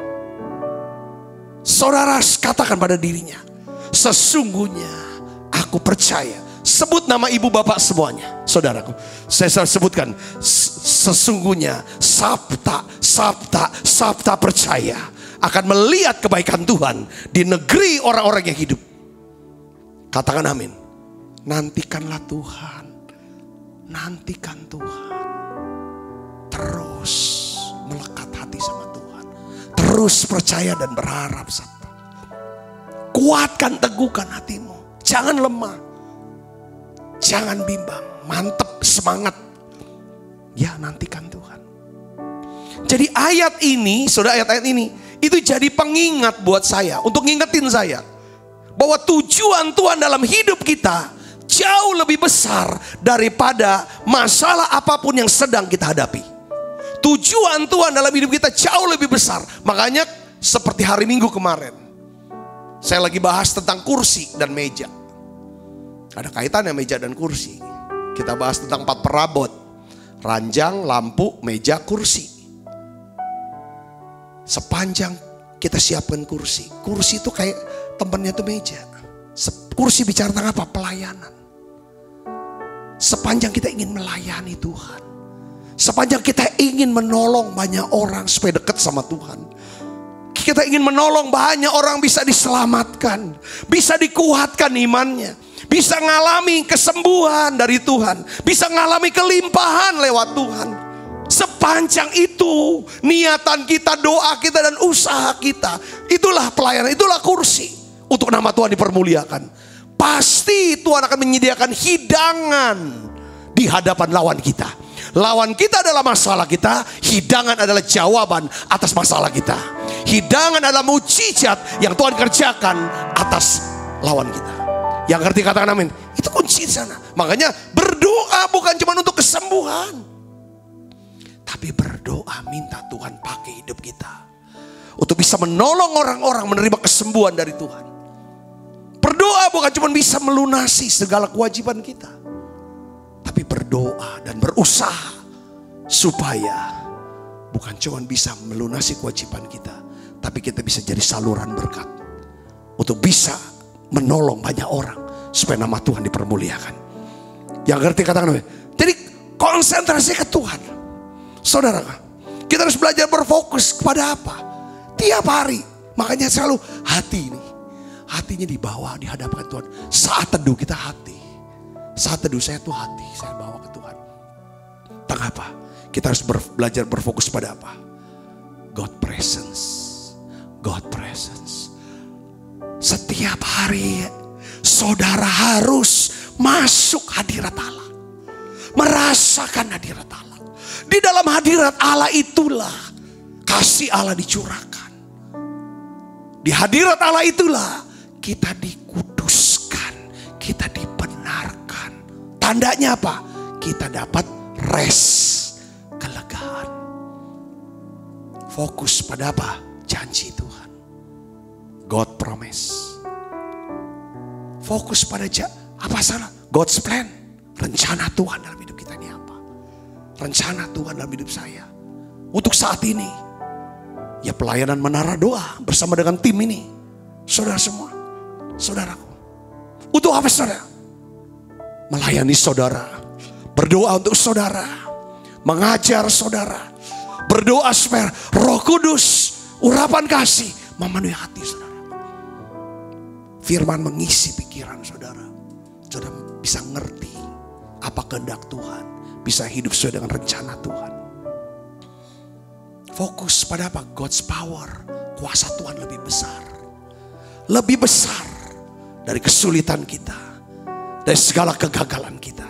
Saudara katakan pada dirinya, sesungguhnya aku percaya. Sebut nama ibu bapak semuanya, saudaraku. Saya sebutkan, sesungguhnya Sabta percaya akan melihat kebaikan Tuhan di negeri orang-orang yang hidup. Katakan amin. Nantikanlah Tuhan. Nantikan Tuhan. Terus melekat hati sama Tuhan. Terus percaya dan berharap. Kuatkan, teguhkan hatimu. Jangan lemah. Jangan bimbang. Mantap, semangat. Ya, nantikan Tuhan. Jadi ayat ini, saudara, ayat-ayat ini itu jadi pengingat buat saya, untuk ngingetin saya bahwa tujuan Tuhan dalam hidup kita jauh lebih besar daripada masalah apapun yang sedang kita hadapi. Tujuan Tuhan dalam hidup kita jauh lebih besar. Makanya seperti hari Minggu kemarin, saya lagi bahas tentang kursi dan meja. Ada kaitannya meja dan kursi. Kita bahas tentang 4 perabot: ranjang, lampu, meja, kursi. Sepanjang kita siapkan kursi, kursi itu kayak temannya tuh meja. Kursi bicara tentang apa? Pelayanan. Sepanjang kita ingin melayani Tuhan, sepanjang kita ingin menolong banyak orang supaya dekat sama Tuhan, kita ingin menolong banyak orang bisa diselamatkan, bisa dikuatkan imannya, bisa ngalami kesembuhan dari Tuhan, bisa ngalami kelimpahan lewat Tuhan. Sepanjang itu niatan kita, doa kita, dan usaha kita, itulah pelayanan, itulah kursi untuk nama Tuhan dipermuliakan. Pasti Tuhan akan menyediakan hidangan di hadapan lawan kita. Lawan kita adalah masalah kita, hidangan adalah jawaban atas masalah kita. Hidangan adalah mujizat yang Tuhan kerjakan atas lawan kita. Yang ngerti katakan amin. Itu kunci di sana. Makanya berdoa bukan cuma untuk kesembuhan, tapi berdoa minta Tuhan pakai hidup kita untuk bisa menolong orang-orang menerima kesembuhan dari Tuhan. Berdoa bukan cuma bisa melunasi segala kewajiban kita, tapi berdoa dan berusaha supaya bukan cuma bisa melunasi kewajiban kita, tapi kita bisa jadi saluran berkat untuk bisa menolong banyak orang supaya nama Tuhan dipermuliakan. Yang ngerti katakan amin. Jadi konsentrasi ke Tuhan. Saudara, kita harus belajar berfokus kepada apa? Tiap hari. Makanya selalu hati ini, hatinya dibawa, dihadapkan Tuhan. Saat teduh kita hati. Saat teduh saya tuh hati, saya bawa ke Tuhan. Tentang apa? Kita harus belajar berfokus pada apa? God presence. God presence. Setiap hari saudara harus masuk hadirat Allah. Merasakan hadirat Allah. Di dalam hadirat Allah itulah kasih Allah dicurahkan. Di hadirat Allah itulah kita dikuduskan, kita dibenarkan. Tandanya apa? Kita dapat rest, kelegaan. Fokus pada apa? Janji Tuhan. God promise. Fokus pada apa salah? God's plan. Rencana Tuhan dalam hidup kita ini apa? Rencana Tuhan dalam hidup saya untuk saat ini, ya pelayanan menara doa bersama dengan tim ini. Saudara semua, saudaraku, untuk apa saudara? Melayani saudara, berdoa untuk saudara, mengajar saudara, berdoa supaya Roh Kudus, urapan kasih memenuhi hati saudara. Firman mengisi pikiran saudara. Saudara bisa ngerti apa kehendak Tuhan, bisa hidup sesuai dengan rencana Tuhan. Fokus pada apa? God's power. Kuasa Tuhan lebih besar. Lebih besar dari kesulitan kita, dari segala kegagalan kita.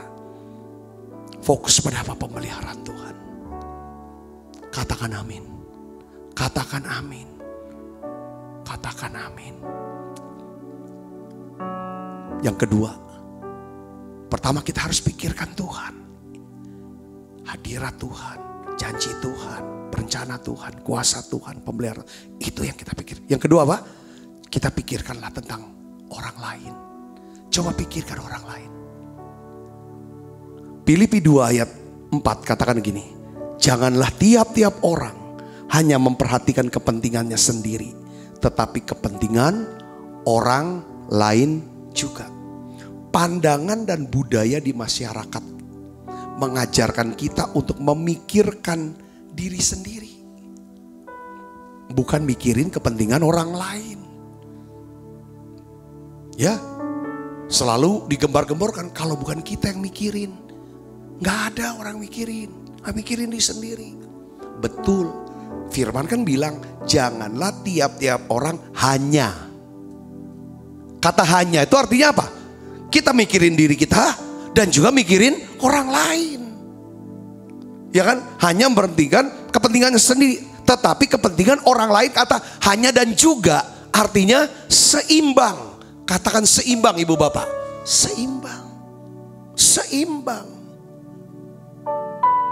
Fokus pada apa? Pemeliharaan Tuhan. Katakan amin. Katakan amin. Katakan amin. Yang kedua, pertama kita harus pikirkan Tuhan. Hadirat Tuhan, janji Tuhan, rencana Tuhan, kuasa Tuhan, pemeliharaan. Itu yang kita pikir. Yang kedua apa? Kita pikirkanlah tentang orang lain. Coba pikirkan orang lain. Filipi 2 ayat 4 katakan gini. Janganlah tiap-tiap orang hanya memperhatikan kepentingannya sendiri, tetapi kepentingan orang lain juga. Pandangan dan budaya di masyarakat mengajarkan kita untuk memikirkan diri sendiri, bukan mikirin kepentingan orang lain. Ya, selalu digembar-gemborkan kalau bukan kita yang mikirin, nggak ada orang mikirin, nggak mikirin diri sendiri. Betul, Firman kan bilang janganlah tiap-tiap orang hanya. Kata hanya itu artinya apa? Kita mikirin diri kita dan juga mikirin orang lain. Ya kan? Hanya memberhentikan kepentingannya sendiri, tetapi kepentingan orang lain. Kata hanya dan juga artinya seimbang. Katakan seimbang ibu bapak. Seimbang. Seimbang.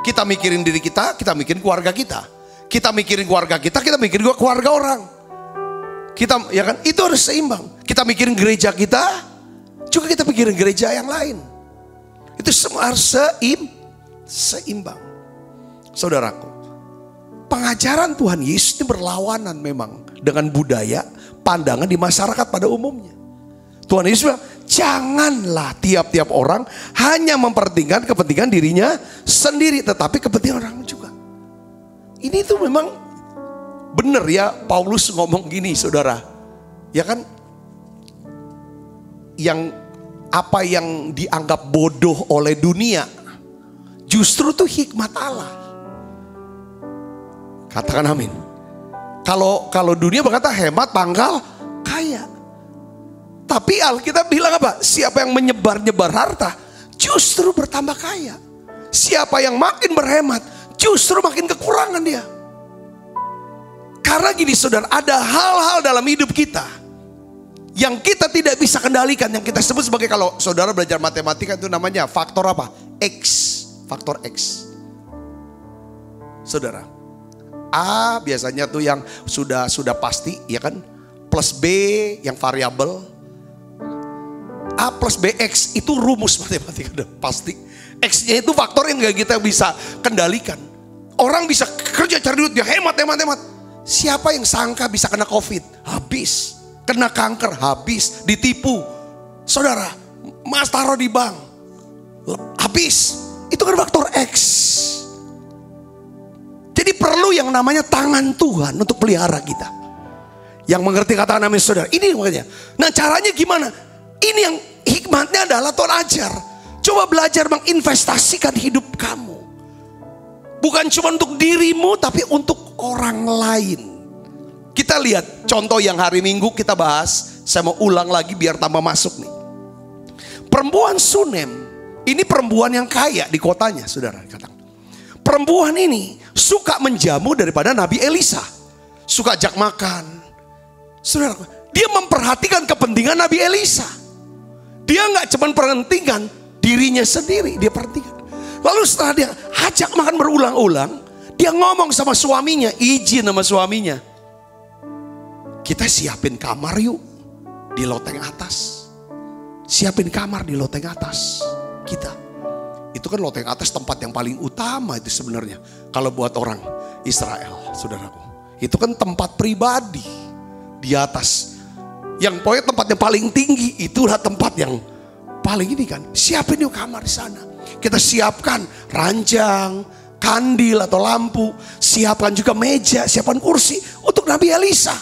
Kita mikirin diri kita mikirin keluarga kita. Kita mikirin keluarga kita mikirin keluarga orang. Kita, ya kan, itu harus seimbang. Kita mikirin gereja kita, juga kita mikirin gereja yang lain. Itu semua harus seimbang. Saudaraku, pengajaran Tuhan Yesus ini berlawanan memang dengan budaya, pandangan di masyarakat pada umumnya. Tuhan Yesus bilang, janganlah tiap-tiap orang hanya memperhatikan kepentingan dirinya sendiri, tetapi kepentingan orang juga. Ini tuh memang benar ya, Paulus ngomong gini saudara. Ya kan, apa yang dianggap bodoh oleh dunia, justru tuh hikmat Allah. Katakan amin. Kalau dunia berkata hemat pangkal kaya. Tapi Alkitab bilang apa? Siapa yang menyebar-nyebar harta justru bertambah kaya. Siapa yang makin berhemat justru makin kekurangan dia. Karena gini saudara, ada hal-hal dalam hidup kita yang kita tidak bisa kendalikan, yang kita sebut sebagai, kalau saudara belajar matematika itu namanya faktor apa? X, faktor X. Saudara, A biasanya tuh yang sudah pasti, ya kan? Plus B yang variabel. A plus BX itu rumus matematika udah pasti. X-nya itu faktor yang gak kita bisa kendalikan. Orang bisa kerja cari duit, dia hemat. Siapa yang sangka bisa kena COVID? Habis. Kena kanker, habis. Ditipu. Saudara, mas taruh di bank, habis. Itu kan faktor X. Jadi perlu yang namanya tangan Tuhan untuk pelihara kita. Yang mengerti kata amin saudara. Ini makanya. Nah caranya gimana? Ini yang hikmatnya adalah Tuhan ajar. Coba belajar menginvestasikan hidup kamu. Bukan cuma untuk dirimu, tapi untuk orang lain. Kita lihat contoh yang hari Minggu kita bahas. Saya mau ulang lagi biar tambah masuk nih. Perempuan Sunem. Ini perempuan yang kaya di kotanya, saudara. Perempuan ini suka menjamu daripada Nabi Elisa. Suka ajak makan. Saudara, dia memperhatikan kepentingan Nabi Elisa. Dia nggak cuma perhatikan dirinya sendiri, dia perhatikan. Lalu setelah dia ajak makan berulang-ulang, dia ngomong sama suaminya, izin sama suaminya. Kita siapin kamar yuk di loteng atas. Siapin kamar di loteng atas kita. Itu kan loteng atas tempat yang paling utama itu sebenarnya. Kalau buat orang Israel, saudaraku. Itu kan tempat pribadi di atas. Yang pokoknya tempat yang paling tinggi, itulah tempat yang paling ini kan. Siapin yuk kamar di sana. Kita siapkan ranjang, kandil atau lampu. Siapkan juga meja, siapkan kursi untuk Nabi Elisa.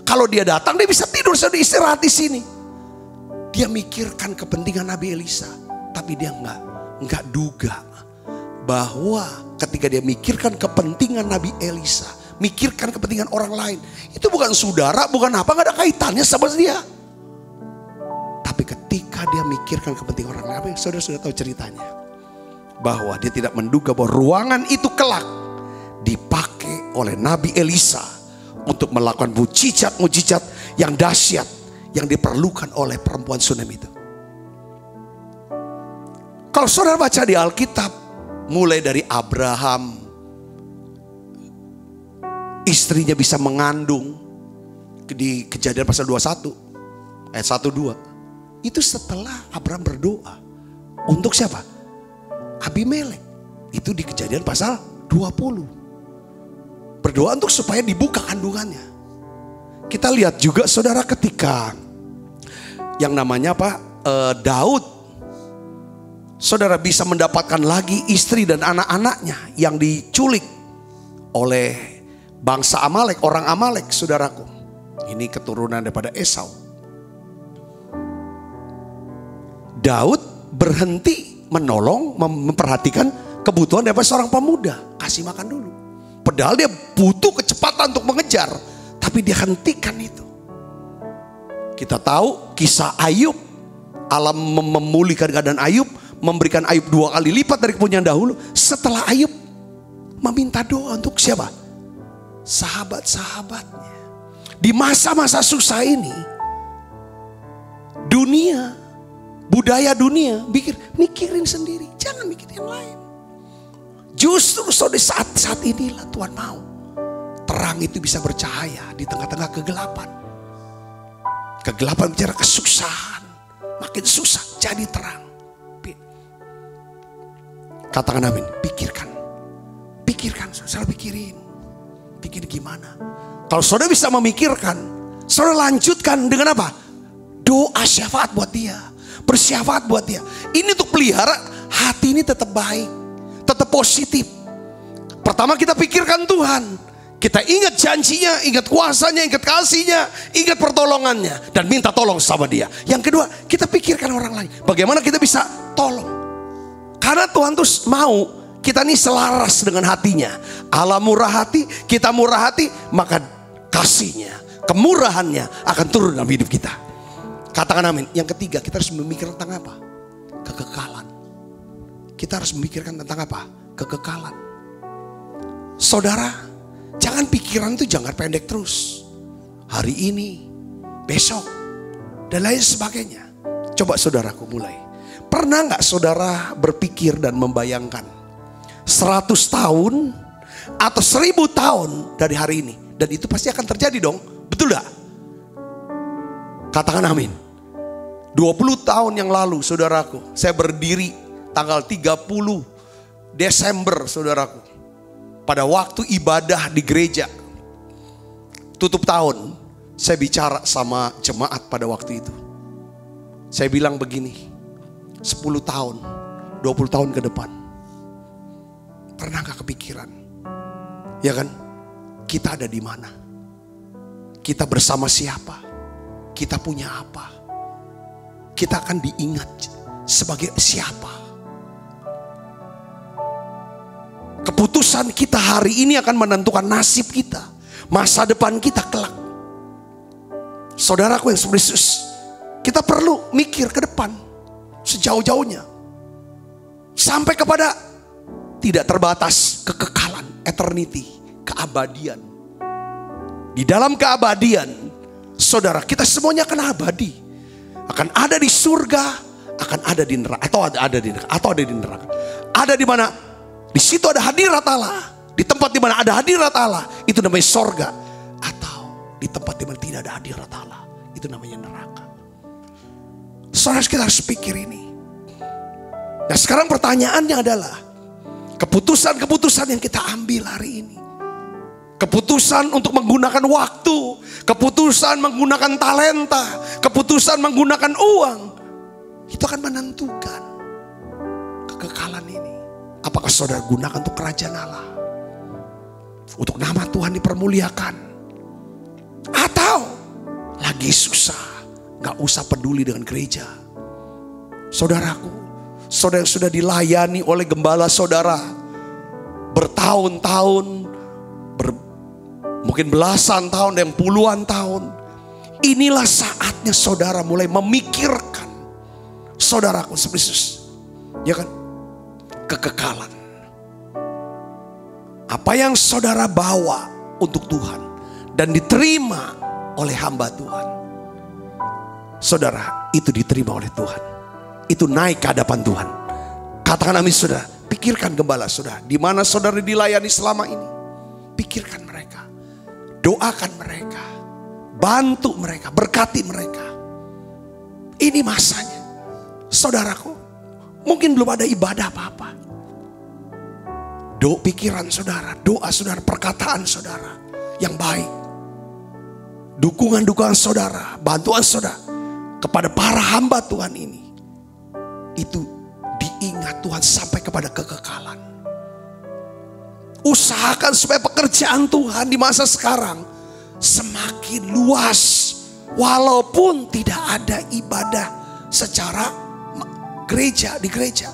Kalau dia datang dia bisa tidur, dia istirahat di sini. Dia mikirkan kepentingan Nabi Elisa. Tapi dia enggak duga bahwa ketika dia mikirkan kepentingan Nabi Elisa, mikirkan kepentingan orang lain, itu bukan saudara, bukan apa, gak ada kaitannya sama dia. Tapi ketika dia mikirkan kepentingan orang lain, saudara sudah tahu ceritanya, bahwa dia tidak menduga bahwa ruangan itu kelak dipakai oleh Nabi Elisa untuk melakukan mujizat yang dahsyat yang diperlukan oleh perempuan Sunem itu. Kalau saudara baca di Alkitab, mulai dari Abraham, istrinya bisa mengandung di Kejadian pasal 21 ayat 1-2. Itu setelah Abraham berdoa untuk siapa? Abimelek. Itu di Kejadian pasal 20. Berdoa untuk supaya dibuka kandungannya. Kita lihat juga saudara ketika yang namanya Daud, saudara bisa mendapatkan lagi istri dan anak-anaknya yang diculik oleh bangsa Amalek, orang Amalek, saudaraku. Ini keturunan daripada Esau. Daud berhenti menolong, memperhatikan kebutuhan daripada seorang pemuda. Kasih makan dulu. Padahal dia butuh kecepatan untuk mengejar. Tapi dia hentikan itu. Kita tahu kisah Ayub. Allah memulihkan keadaan Ayub. Memberikan Ayub 2 kali lipat dari kepunyaan dahulu. Setelah Ayub meminta doa untuk siapa? Sahabat-sahabatnya. Di masa-masa susah ini, dunia, budaya dunia, mikirin sendiri. Jangan mikirin yang lain. Justru di saat inilah Tuhan mau terang itu bisa bercahaya di tengah-tengah kegelapan. Kegelapan bicara kesusahan. Makin susah jadi terang. Katakan amin. Pikirkan, saudara pikirin. Pikir gimana. Kalau saudara bisa memikirkan, saudara lanjutkan dengan apa? Doa syafaat buat dia. Bersyafaat buat dia. Ini untuk pelihara hati ini tetap baik. Tetap positif. Pertama kita pikirkan Tuhan. Kita ingat janjinya, ingat kuasanya, ingat kasihnya, ingat pertolongannya. Dan minta tolong sama dia. Yang kedua, kita pikirkan orang lain. Bagaimana kita bisa tolong. Karena Tuhan tuh mau kita ini selaras dengan hatinya. Allah murah hati, kita murah hati, maka kasihnya, kemurahannya akan turun dalam hidup kita. Katakan amin. Yang ketiga, kita harus memikirkan tentang apa? Kekekalan. Kita harus memikirkan tentang apa? Kekekalan. Saudara, jangan pikiran itu jangka pendek terus. Hari ini, besok, dan lain sebagainya. Coba saudaraku mulai. Pernah gak saudara berpikir dan membayangkan 100 tahun atau 1000 tahun dari hari ini? Dan itu pasti akan terjadi dong. Betul gak? Katakan amin. 20 tahun yang lalu saudaraku, saya berdiri tanggal 30 Desember saudaraku. Pada waktu ibadah di gereja tutup tahun, saya bicara sama jemaat pada waktu itu. Saya bilang begini, 10 tahun, 20 tahun ke depan, pernah gak kepikiran? Ya kan? Kita ada di mana? Kita bersama siapa? Kita punya apa? Kita akan diingat sebagai siapa? Keputusan kita hari ini akan menentukan nasib kita, masa depan kita kelak. Saudaraku yang Yesus, kita perlu mikir ke depan sejauh-jauhnya, sampai kepada tidak terbatas kekekalan, eternity, keabadian. Di dalam keabadian, saudara, kita semuanya akan abadi, akan ada di surga, akan ada di neraka, atau ada di neraka. Ada di mana? Di situ ada hadirat Allah. Di tempat di mana ada hadirat Allah, itu namanya sorga. Atau di tempat di mana tidak ada hadirat Allah, itu namanya neraka. Saudara, kita harus pikir ini. Nah sekarang pertanyaannya adalah, keputusan-keputusan yang kita ambil hari ini, keputusan untuk menggunakan waktu, keputusan menggunakan talenta, keputusan menggunakan uang, itu akan menentukan kekekalan ini. Apakah saudara gunakan untuk kerajaan Allah, untuk nama Tuhan dipermuliakan, atau lagi susah, gak usah peduli dengan gereja. Saudaraku, saudara yang sudah dilayani oleh gembala saudara bertahun-tahun, mungkin belasan tahun dan puluhan tahun, inilah saatnya saudara mulai memikirkan, saudaraku Yesus, ya kan, kekekalan. Apa yang saudara bawa untuk Tuhan dan diterima oleh hamba Tuhan, saudara, itu diterima oleh Tuhan. Itu naik ke hadapan Tuhan. Katakan amin saudara. Pikirkan gembala saudara, di mana saudara dilayani selama ini. Pikirkan mereka, doakan mereka, bantu mereka, berkati mereka. Ini masanya, saudaraku. Mungkin belum ada ibadah apa-apa. Pikiran saudara, doa saudara, perkataan saudara yang baik, dukungan-dukungan saudara, bantuan saudara kepada para hamba Tuhan ini, itu diingat Tuhan sampai kepada kekekalan. Usahakan supaya pekerjaan Tuhan di masa sekarang semakin luas, walaupun tidak ada ibadah secara gereja, di gereja.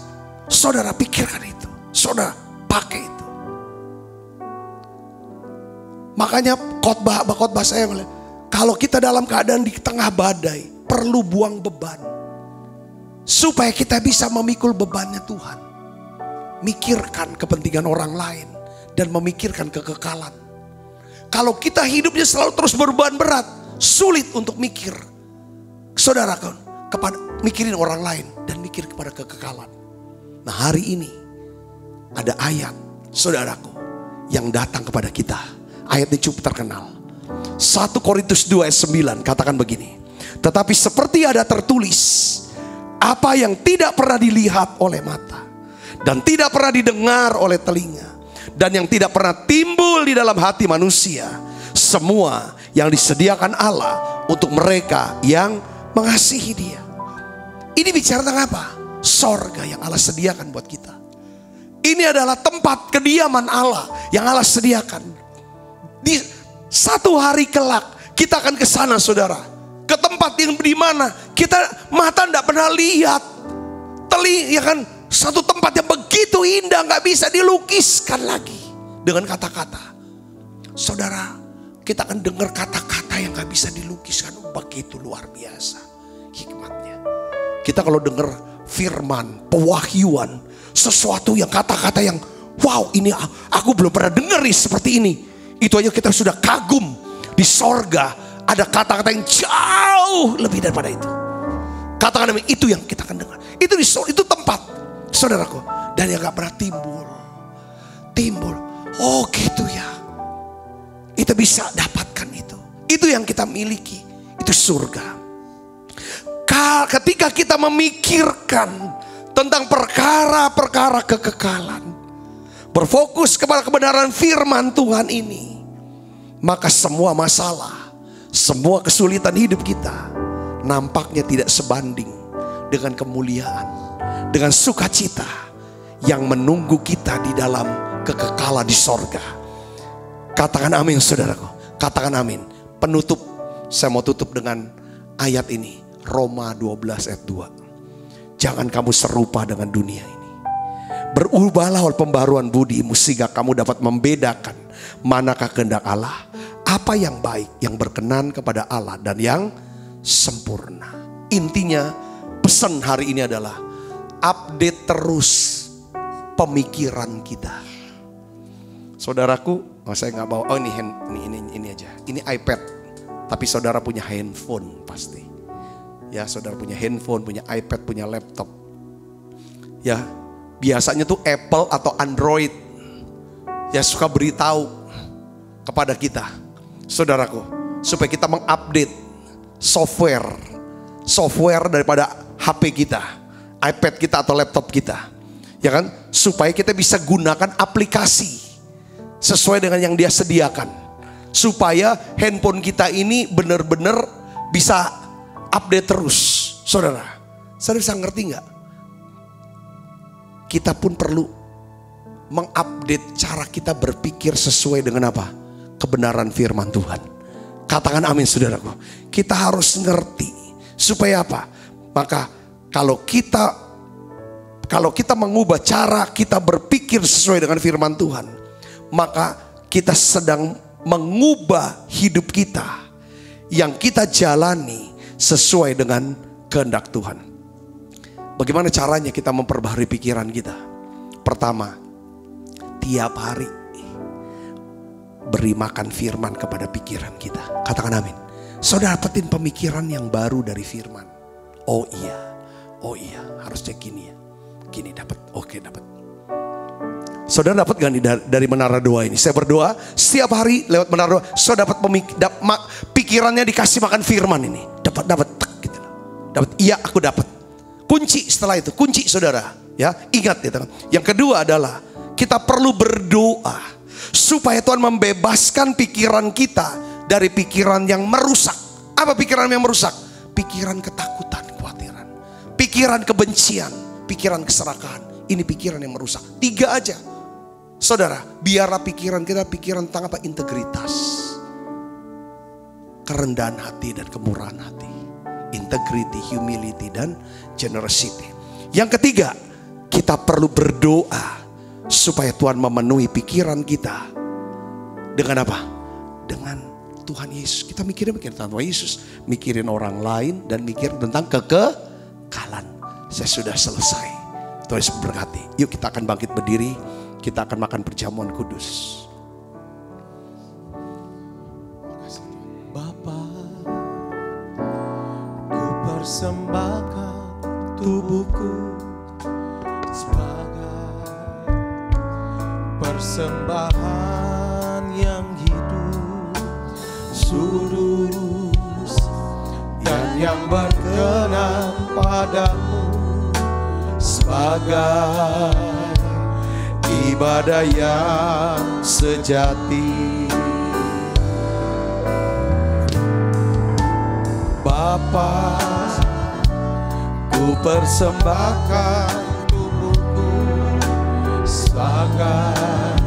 Saudara pikirkan itu, saudara pakai itu. Makanya khotbah saya, kalau kita dalam keadaan di tengah badai, perlu buang beban, supaya kita bisa memikul bebannya Tuhan. Mikirkan kepentingan orang lain dan memikirkan kekekalan. Kalau kita hidupnya selalu terus beban berat, sulit untuk mikir, saudara, kepada mikirin orang lain dan mikir kepada kekekalan. Nah, hari ini ada ayat, saudaraku, yang datang kepada kita. Ayatnya cukup terkenal. 1 Korintus 2 ayat 9 katakan begini. Tetapi seperti ada tertulis, apa yang tidak pernah dilihat oleh mata dan tidak pernah didengar oleh telinga dan yang tidak pernah timbul di dalam hati manusia, semua yang disediakan Allah untuk mereka yang mengasihi Dia. Ini bicara tentang apa? Sorga yang Allah sediakan buat kita. Ini adalah tempat kediaman Allah yang Allah sediakan. Di satu hari kelak kita akan ke sana, saudara. Ke tempat yang di mana kita mata tidak pernah lihat. Ya kan? Satu tempat yang begitu indah, gak bisa dilukiskan lagi dengan kata-kata. Saudara, kita akan dengar kata-kata yang gak bisa dilukiskan. Begitu luar biasa hikmatnya. Kita kalau dengar firman, pewahyuan, sesuatu yang kata-kata yang wow, ini aku belum pernah dengar nih seperti ini. Itu aja kita sudah kagum. Di sorga ada kata-kata yang jauh lebih daripada itu. Katakan itu yang kita akan dengar. Itu tempat, saudaraku, dan yang gak pernah timbul. Oh gitu ya. Kita bisa dapatkan itu. Itu yang kita miliki. Itu surga. Ketika kita memikirkan tentang perkara-perkara kekekalan, berfokus kepada kebenaran firman Tuhan ini, maka semua masalah, semua kesulitan hidup kita nampaknya tidak sebanding dengan kemuliaan, dengan sukacita yang menunggu kita di dalam kekekalan di sorga. Katakan amin, saudaraku. Katakan amin. Penutup, saya mau tutup dengan ayat ini. Roma 12 ayat 2. Jangan kamu serupa dengan dunia ini. Berubahlah oleh pembaruan budimu sehingga kamu dapat membedakan manakah kehendak Allah, apa yang baik, yang berkenan kepada Allah dan yang sempurna. Intinya pesan hari ini adalah update terus pemikiran kita. Saudaraku, saya nggak bawa. Oh ini aja. Ini iPad. Tapi saudara punya handphone pasti. Ya, saudara punya handphone, punya iPad, punya laptop. Ya, biasanya tuh Apple atau Android ya suka beritahu kepada kita, saudaraku, supaya kita mengupdate software daripada HP kita, iPad kita atau laptop kita. Ya kan? Supaya kita bisa gunakan aplikasi sesuai dengan yang dia sediakan. Supaya handphone kita ini benar-benar bisa update terus. Saudara bisa ngerti gak? Kita pun perlu mengupdate cara kita berpikir sesuai dengan apa? Kebenaran firman Tuhan. Katakan amin, saudaraku. Kita harus ngerti. Supaya apa? Maka kalau kita mengubah cara kita berpikir sesuai dengan firman Tuhan, maka kita sedang mengubah hidup kita yang kita jalani sesuai dengan kehendak Tuhan. Bagaimana caranya kita memperbaharui pikiran kita? Pertama, tiap hari beri makan firman kepada pikiran kita. Katakan amin. Saudara dapetin pemikiran yang baru dari firman. Oh iya, harusnya gini ya. Gini dapat, oke dapat. Saudara dapat gak nih dari menara doa ini? Saya berdoa setiap hari lewat menara doa, saudara dapat pikirannya dikasih makan firman ini. Dapat gitu. Dapat, iya aku dapat. Kunci setelah itu, kunci saudara, ya ingat gitu. Yang kedua adalah kita perlu berdoa supaya Tuhan membebaskan pikiran kita dari pikiran yang merusak. Apa pikiran yang merusak? Pikiran ketakutan, kekhawatiran, pikiran kebencian, pikiran keserakahan. Ini pikiran yang merusak. 3 aja, saudara. Biarlah pikiran kita pikiran tentang apa? Integritas, kerendahan hati dan kemurahan hati. Integrity, humility, dan generosity. Yang ketiga, kita perlu berdoa supaya Tuhan memenuhi pikiran kita dengan apa? Dengan Tuhan Yesus. Kita mikirin tentang Tuhan Yesus, mikirin orang lain, dan mikir tentang kekekalan. Saya sudah selesai. Tuhan Yesus berkati. Yuk kita akan bangkit berdiri. kita akan makan perjamuan kudus. Bapa, ku persembahkan tubuhku sebagai persembahan yang hidup, kudus dan yang berkenan padamu, sebagai ibadah yang sejati. Bapa, ku persembahkan tubuhku sebagai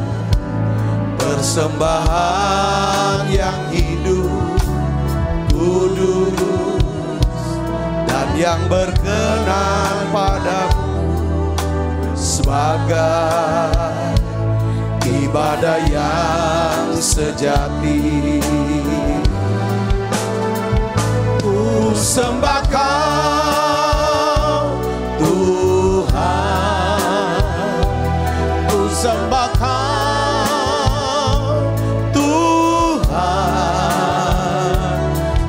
persembahan yang hidup, kudus dan yang berkenan padamu, sebagai ibadah yang sejati. Ku sembah Kau Tuhan, ku sembah Kau Tuhan,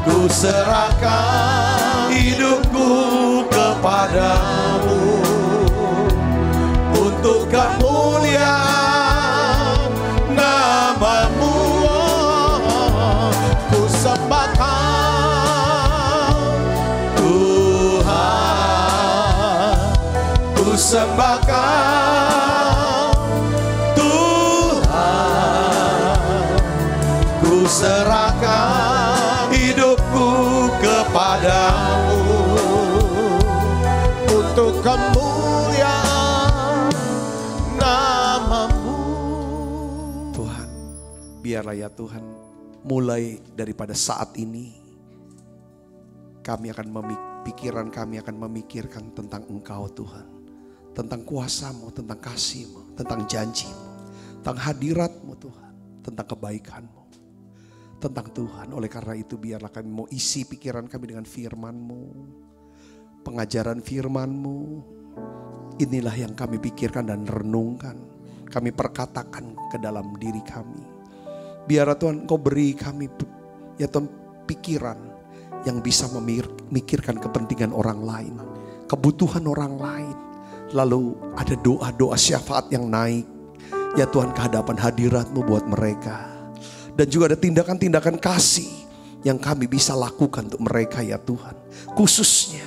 ku serahkan hidupku kepadamu untuk kemuliaan nama-Mu. Ku sembah Kau sembah Kau Tuhan, ku serahkan hidupku kepadamu untuk kemuliaan nama-Mu. Tuhan, biarlah ya Tuhan, mulai daripada saat ini kami akan pikiran kami akan memikirkan tentang Engkau Tuhan, tentang kuasa-Mu, tentang kasih-Mu, tentang janji-Mu, tentang hadirat-Mu Tuhan, tentang kebaikan-Mu, tentang Tuhan. Oleh karena itu biarlah kami mau isi pikiran kami dengan firman-Mu, pengajaran firman-Mu. Inilah yang kami pikirkan dan renungkan, kami perkatakan ke dalam diri kami. Biarlah Tuhan Engkau beri kami ya Tuhan pikiran yang bisa memikirkan kepentingan orang lain, kebutuhan orang lain. Lalu ada doa-doa syafaat yang naik ya Tuhan ke hadapan hadirat-Mu buat mereka. Dan juga ada tindakan-tindakan kasih yang kami bisa lakukan untuk mereka ya Tuhan. Khususnya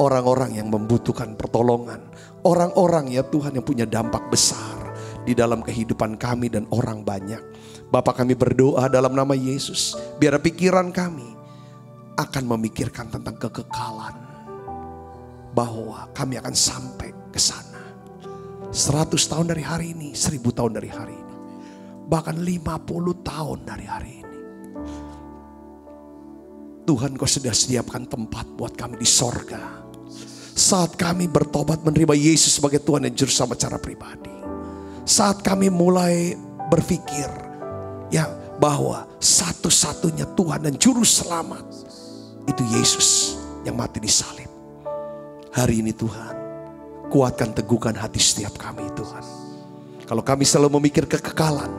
orang-orang yang membutuhkan pertolongan. Orang-orang ya Tuhan yang punya dampak besar di dalam kehidupan kami dan orang banyak. Bapa, kami berdoa dalam nama Yesus. Biar pikiran kami akan memikirkan tentang kekekalan. Bahwa kami akan sampai ke sana. 100 tahun dari hari ini, 1000 tahun dari hari ini. Bahkan 50 tahun dari hari ini. Tuhan, Kau sudah sediakan tempat buat kami di sorga. Saat kami bertobat menerima Yesus sebagai Tuhan dan Juru Selamat secara pribadi. Saat kami mulai berpikir ya bahwa satu-satunya Tuhan dan Juru Selamat itu Yesus yang mati di salib. Hari ini Tuhan, kuatkan teguhkan hati setiap kami Tuhan. Kalau kami selalu memikir kekekalan,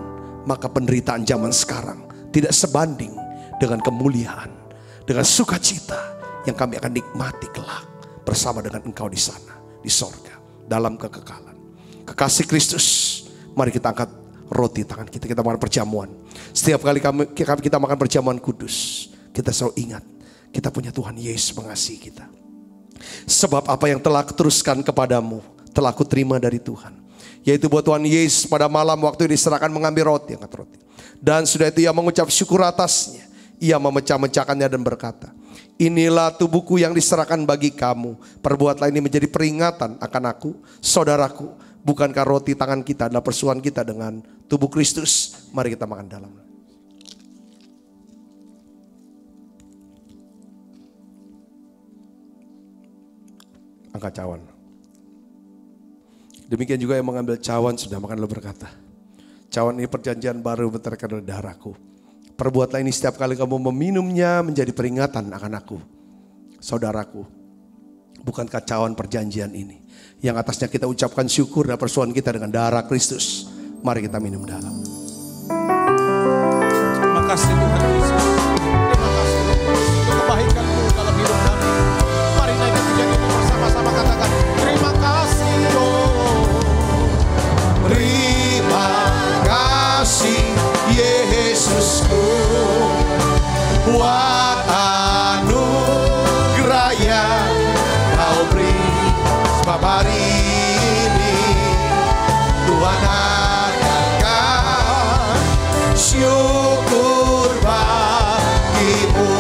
maka penderitaan zaman sekarang tidak sebanding dengan kemuliaan, dengan sukacita yang kami akan nikmati kelak bersama dengan Engkau di sana, di sorga, dalam kekekalan. Kekasih Kristus, mari kita angkat roti tangan kita, kita makan perjamuan. Setiap kali kita makan perjamuan kudus, kita selalu ingat, kita punya Tuhan Yesus mengasihi kita. Sebab apa yang telah kuteruskan kepadamu, telah kuterima dari Tuhan. Yaitu buat Tuhan Yesus pada malam waktu diserahkan mengambil roti, angkat roti. Dan sudah itu ia mengucap syukur atasnya. Ia memecah-mecahkannya dan berkata, inilah tubuhku yang diserahkan bagi kamu. Perbuatlah ini menjadi peringatan akan aku, saudaraku. Bukankah roti tangan kita adalah persuan kita dengan tubuh Kristus? Mari kita makan dalam. Angkat cawan. Demikian juga yang mengambil cawan sudah makan lalu berkata, cawan ini perjanjian baru berdasarkan oleh darahku. Perbuatlah ini setiap kali kamu meminumnya menjadi peringatan akan aku, saudaraku. Bukankah cawan perjanjian ini yang atasnya kita ucapkan syukur dan persoalan kita dengan darah Kristus. Mari kita minum dalam. Terima kasih Tuhan Yesus. Terima kasih Roh Kudus untuk kebaikan-Mu dalam hidup kami. Mari naikkan pujian ini bersama-sama, katakan terima kasih terima kasih Yesusku buat anugerah yang Kau beri. Sebab hari ini Tuhan adakan syukur bagi-Mu.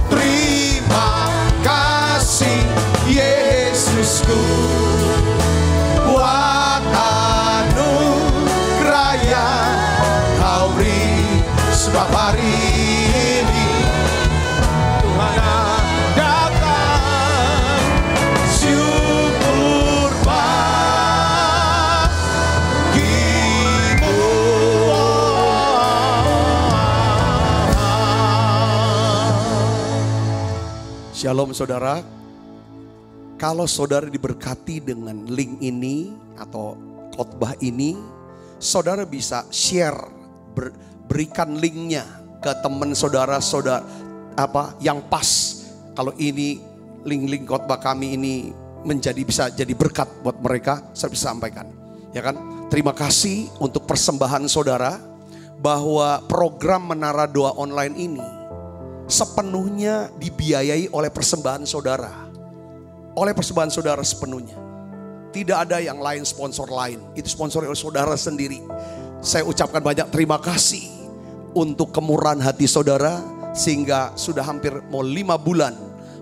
Terima kasih Yesusku buat anugerah yang Kau beri. Sebab hari ini Tuhan adakan syukur bagi-Mu. Shalom saudara. Kalau saudara diberkati dengan link ini atau khotbah ini, saudara bisa share, berikan linknya ke teman saudara yang pas. Kalau ini link khotbah kami ini bisa jadi berkat buat mereka, saya bisa sampaikan. Ya kan? Terima kasih untuk persembahan saudara, bahwa program Menara Doa Online ini sepenuhnya dibiayai oleh persembahan saudara. Oleh persembahan saudara sepenuhnya. Tidak ada yang lain, sponsor lain. Itu sponsor oleh saudara sendiri. Saya ucapkan banyak terima kasih untuk kemurahan hati saudara, sehingga sudah hampir mau 5 bulan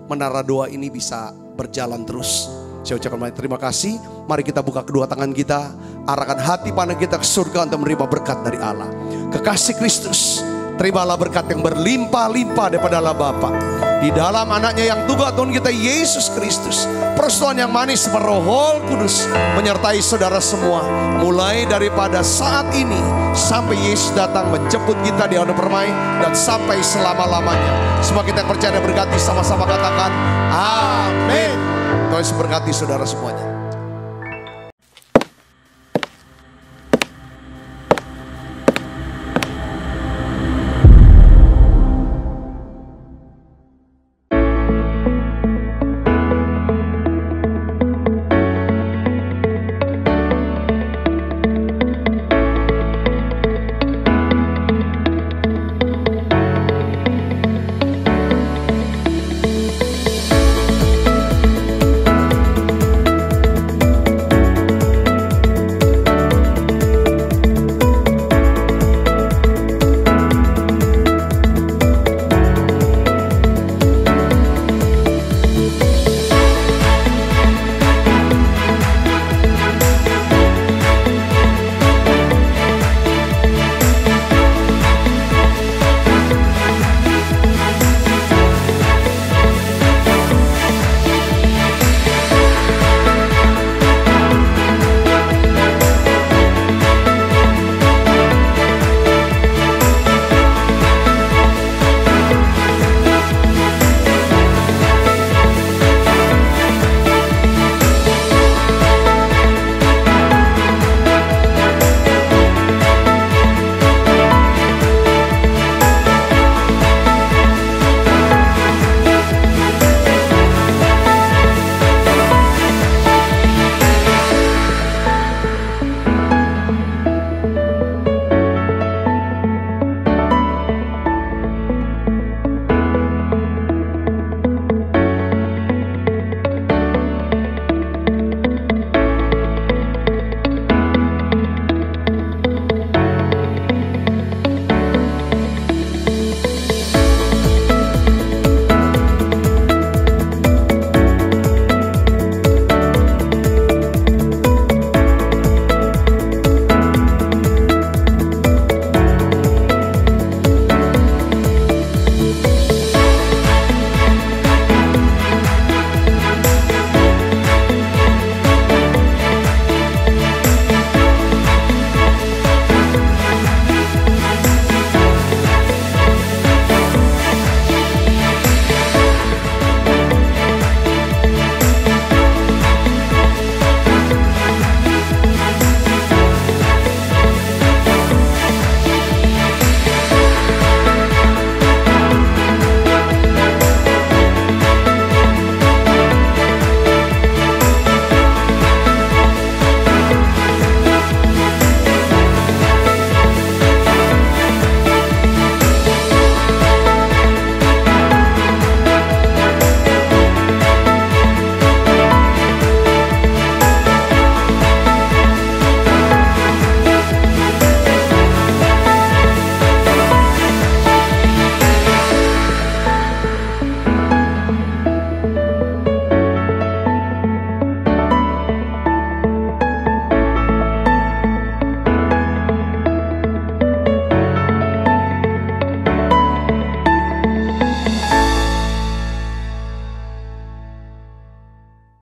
Menara Doa ini bisa berjalan terus. Saya ucapkan banyak terima kasih. Mari kita buka kedua tangan kita, arahkan hati pandang kita ke surga untuk menerima berkat dari Allah. Kekasih Kristus, terimalah berkat yang berlimpah-limpah daripada Allah Bapa, di dalam anaknya yang tunggal Tuhan kita Yesus Kristus. Persekutuan yang manis Roh Kudus menyertai saudara semua, mulai daripada saat ini sampai Yesus datang menjemput kita di aula permai, dan sampai selama-lamanya. Semua kita yang percaya dan berkati sama-sama katakan amin. Tuhan Yesus berkati saudara semuanya.